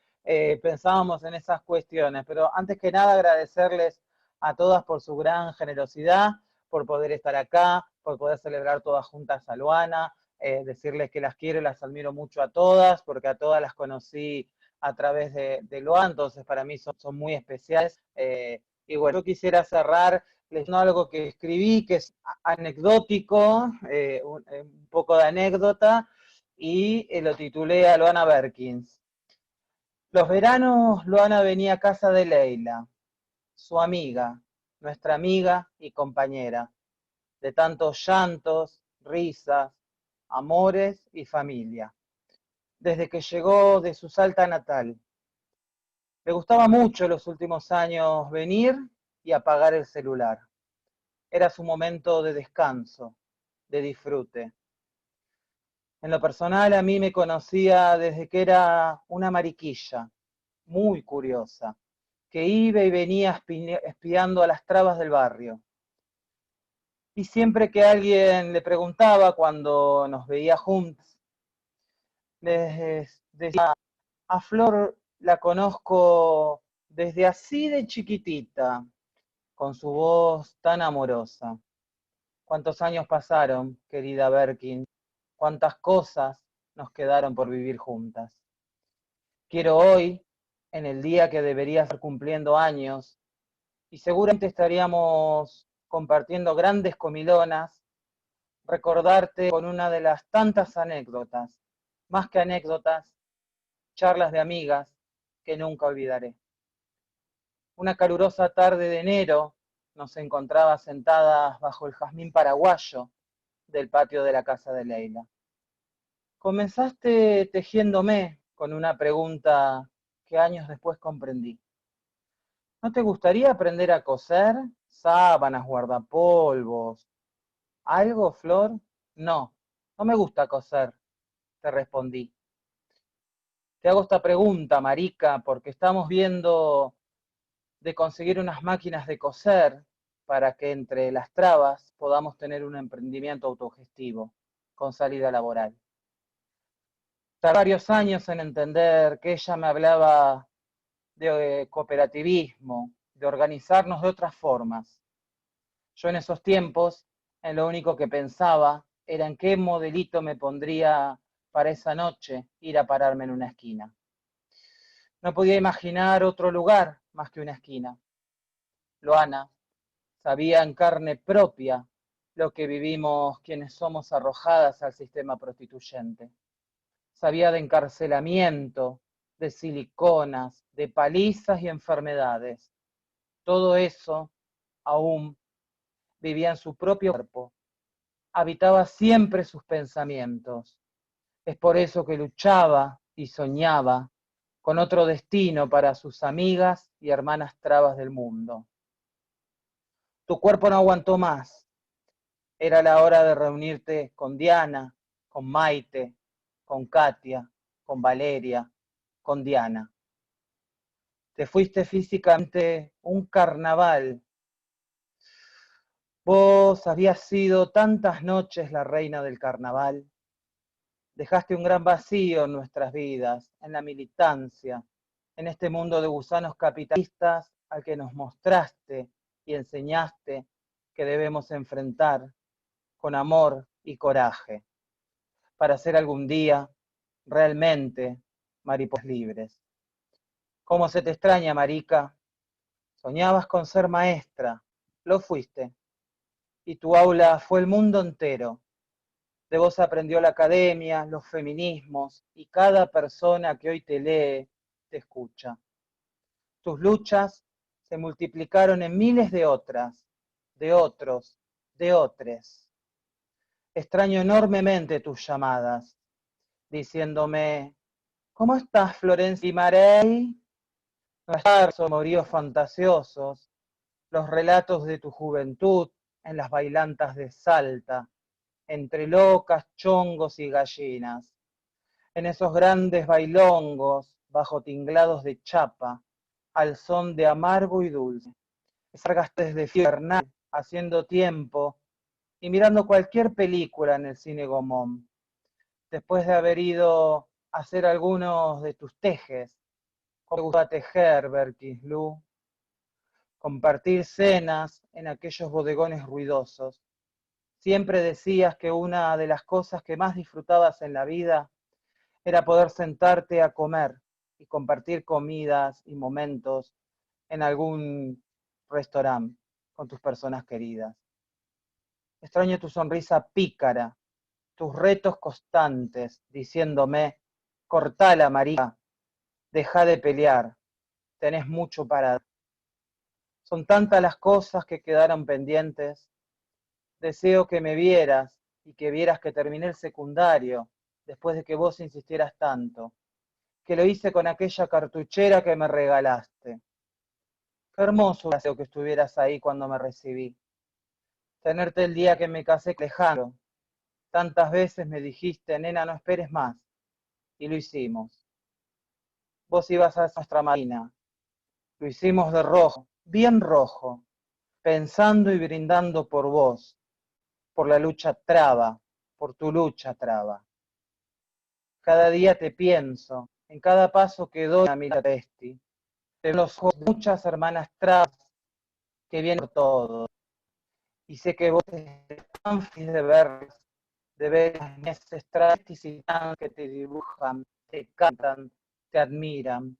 Pensábamos en esas cuestiones, pero antes que nada agradecerles a todas por su gran generosidad, por poder estar acá, por poder celebrar todas juntas a Loana, decirles que las quiero y las admiro mucho a todas, porque a todas las conocí a través de Loana, entonces para mí son muy especiales. Y bueno, yo quisiera cerrar leyendo algo que escribí, que es anecdótico, un poco de anécdota, y lo titulé a Loana Berkins. Los veranos Loana venía a casa de Leila, su amiga, nuestra amiga y compañera, de tantos llantos, risas, amores y familia, desde que llegó de su Salta natal. Le gustaba mucho los últimos años venir y apagar el celular. Era su momento de descanso, de disfrute. En lo personal, a mí me conocía desde que era una mariquilla, muy curiosa, que iba y venía espiando a las trabas del barrio. Y siempre que alguien le preguntaba cuando nos veía juntos, les decía, a Flor la conozco desde así de chiquitita, con su voz tan amorosa. ¿Cuántos años pasaron, querida Berkin? ¿Cuántas cosas nos quedaron por vivir juntas? Quiero hoy, en el día que debería estar cumpliendo años, y seguramente estaríamos compartiendo grandes comilonas, recordarte con una de las tantas anécdotas, más que anécdotas, charlas de amigas que nunca olvidaré. Una calurosa tarde de enero nos encontraba sentadas bajo el jazmín paraguayo del patio de la casa de Leila. Comenzaste tejiéndome con una pregunta que años después comprendí. ¿No te gustaría aprender a coser? Sábanas, guardapolvos. ¿Algo, Flor? No, no me gusta coser, te respondí. Te hago esta pregunta, marica, porque estamos viendo de conseguir unas máquinas de coser para que entre las trabas podamos tener un emprendimiento autogestivo con salida laboral. Tardé varios años en entender que ella me hablaba de cooperativismo, de organizarnos de otras formas. Yo en esos tiempos, en lo único que pensaba era en qué modelito me pondría para esa noche ir a pararme en una esquina. No podía imaginar otro lugar más que una esquina. Luana sabía en carne propia lo que vivimos quienes somos arrojadas al sistema prostituyente. Sabía de encarcelamiento, de siliconas, de palizas y enfermedades. Todo eso aún vivía en su propio cuerpo. Habitaba siempre sus pensamientos. Es por eso que luchaba y soñaba con otro destino para sus amigas y hermanas trabas del mundo. Tu cuerpo no aguantó más. Era la hora de reunirte con Diana, con Maite, con Katia, con Valeria, con Diana. Te fuiste físicamente un carnaval. Vos habías sido tantas noches la reina del carnaval. Dejaste un gran vacío en nuestras vidas, en la militancia, en este mundo de gusanos capitalistas al que nos mostraste y enseñaste que debemos enfrentar con amor y coraje, para ser algún día realmente mariposas libres. ¿Cómo se te extraña, marica? Soñabas con ser maestra, lo fuiste, y tu aula fue el mundo entero. De vos aprendió la academia, los feminismos, y cada persona que hoy te lee, te escucha. Tus luchas se multiplicaron en miles de otras, de otros, de otros. Extraño enormemente tus llamadas, diciéndome, ¿cómo estás, Florencia y Marey? Nuestros amoríos fantasiosos, los relatos de tu juventud en las bailantas de Salta, entre locas, chongos y gallinas, en esos grandes bailongos bajo tinglados de chapa, al son de amargo y dulce. Sargastes de Fiernal, haciendo tiempo y mirando cualquier película en el cine Gomón. Después de haber ido a hacer algunos de tus tejes, ¿cómo te gusta tejer, Berkislu? Compartir cenas en aquellos bodegones ruidosos. Siempre decías que una de las cosas que más disfrutabas en la vida era poder sentarte a comer y compartir comidas y momentos en algún restaurante con tus personas queridas. Extraño tu sonrisa pícara, tus retos constantes, diciéndome, cortala, marica, deja de pelear, tenés mucho para dar. Son tantas las cosas que quedaron pendientes. Deseo que me vieras y que vieras que terminé el secundario después de que vos insistieras tanto, que lo hice con aquella cartuchera que me regalaste. Qué hermoso deseo que estuvieras ahí cuando me recibí. Tenerte el día que me casé lejano, Tantas veces me dijiste, nena, no esperes más. Y lo hicimos. Vos ibas a nuestra marina. Lo hicimos de rojo, bien rojo, pensando y brindando por vos, por la lucha traba, por tu lucha traba. Cada día te pienso, en cada paso que doy a mi travesti. Te los ojos de muchas hermanas trabas que vienen por todo. Y sé que vos estás tan feliz de ver las meses travestis y tan que te dibujan, te cantan, te admiran.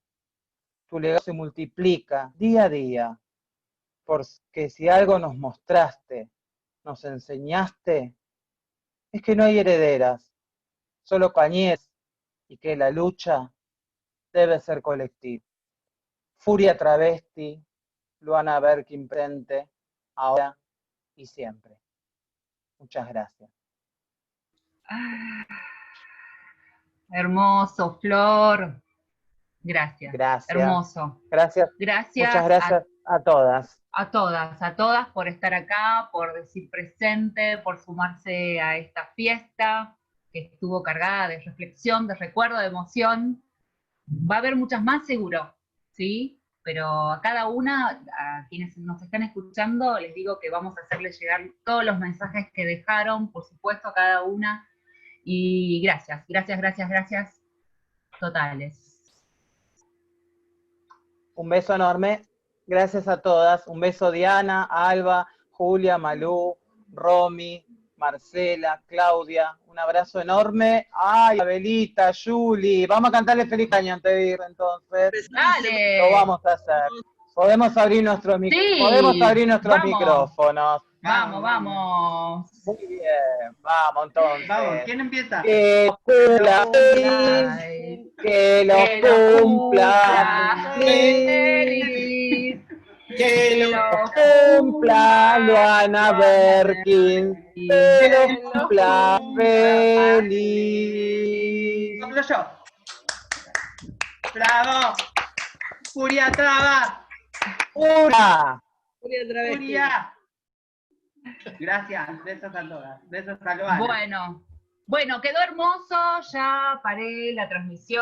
Tu legado se multiplica día a día, porque si algo nos mostraste, nos enseñaste, es que no hay herederas, solo cañez, y que la lucha debe ser colectiva. Furia travesti, Luana Berkin Prente, ahora y siempre. Muchas gracias. Hermoso, Flor. Gracias. Gracias. Hermoso. Gracias. Gracias. Muchas gracias a todas. A todas por estar acá, por decir presente, por sumarse a esta fiesta que estuvo cargada de reflexión, de recuerdo, de emoción. Va a haber muchas más seguro, ¿sí? Pero a cada una, a quienes nos están escuchando, les digo que vamos a hacerles llegar todos los mensajes que dejaron, por supuesto, a cada una. Y gracias, gracias, gracias, gracias totales. Un beso enorme. Gracias a todas. Un beso Diana, Alba, Julia, Malú, Romy, Marcela, Claudia. Un abrazo enorme. Ay, Abelita, Juli. Vamos a cantarle feliz año antes de ir, entonces. ¡Dale! Lo vamos a hacer. Podemos abrir nuestros micrófonos. Vamos, vamos. Muy bien, vamos entonces. Vamos, ¿quién empieza? Que los cumpla feliz, que los cumpla feliz, que los cumpla Luana Berkin, que los cumpla feliz. Soplo yo. ¡Bravo! ¡Furia traba! ¡Hurra! ¡Furia! Gracias, besos a todas. Besos a Luana. Bueno, quedó hermoso, ya paré la transmisión.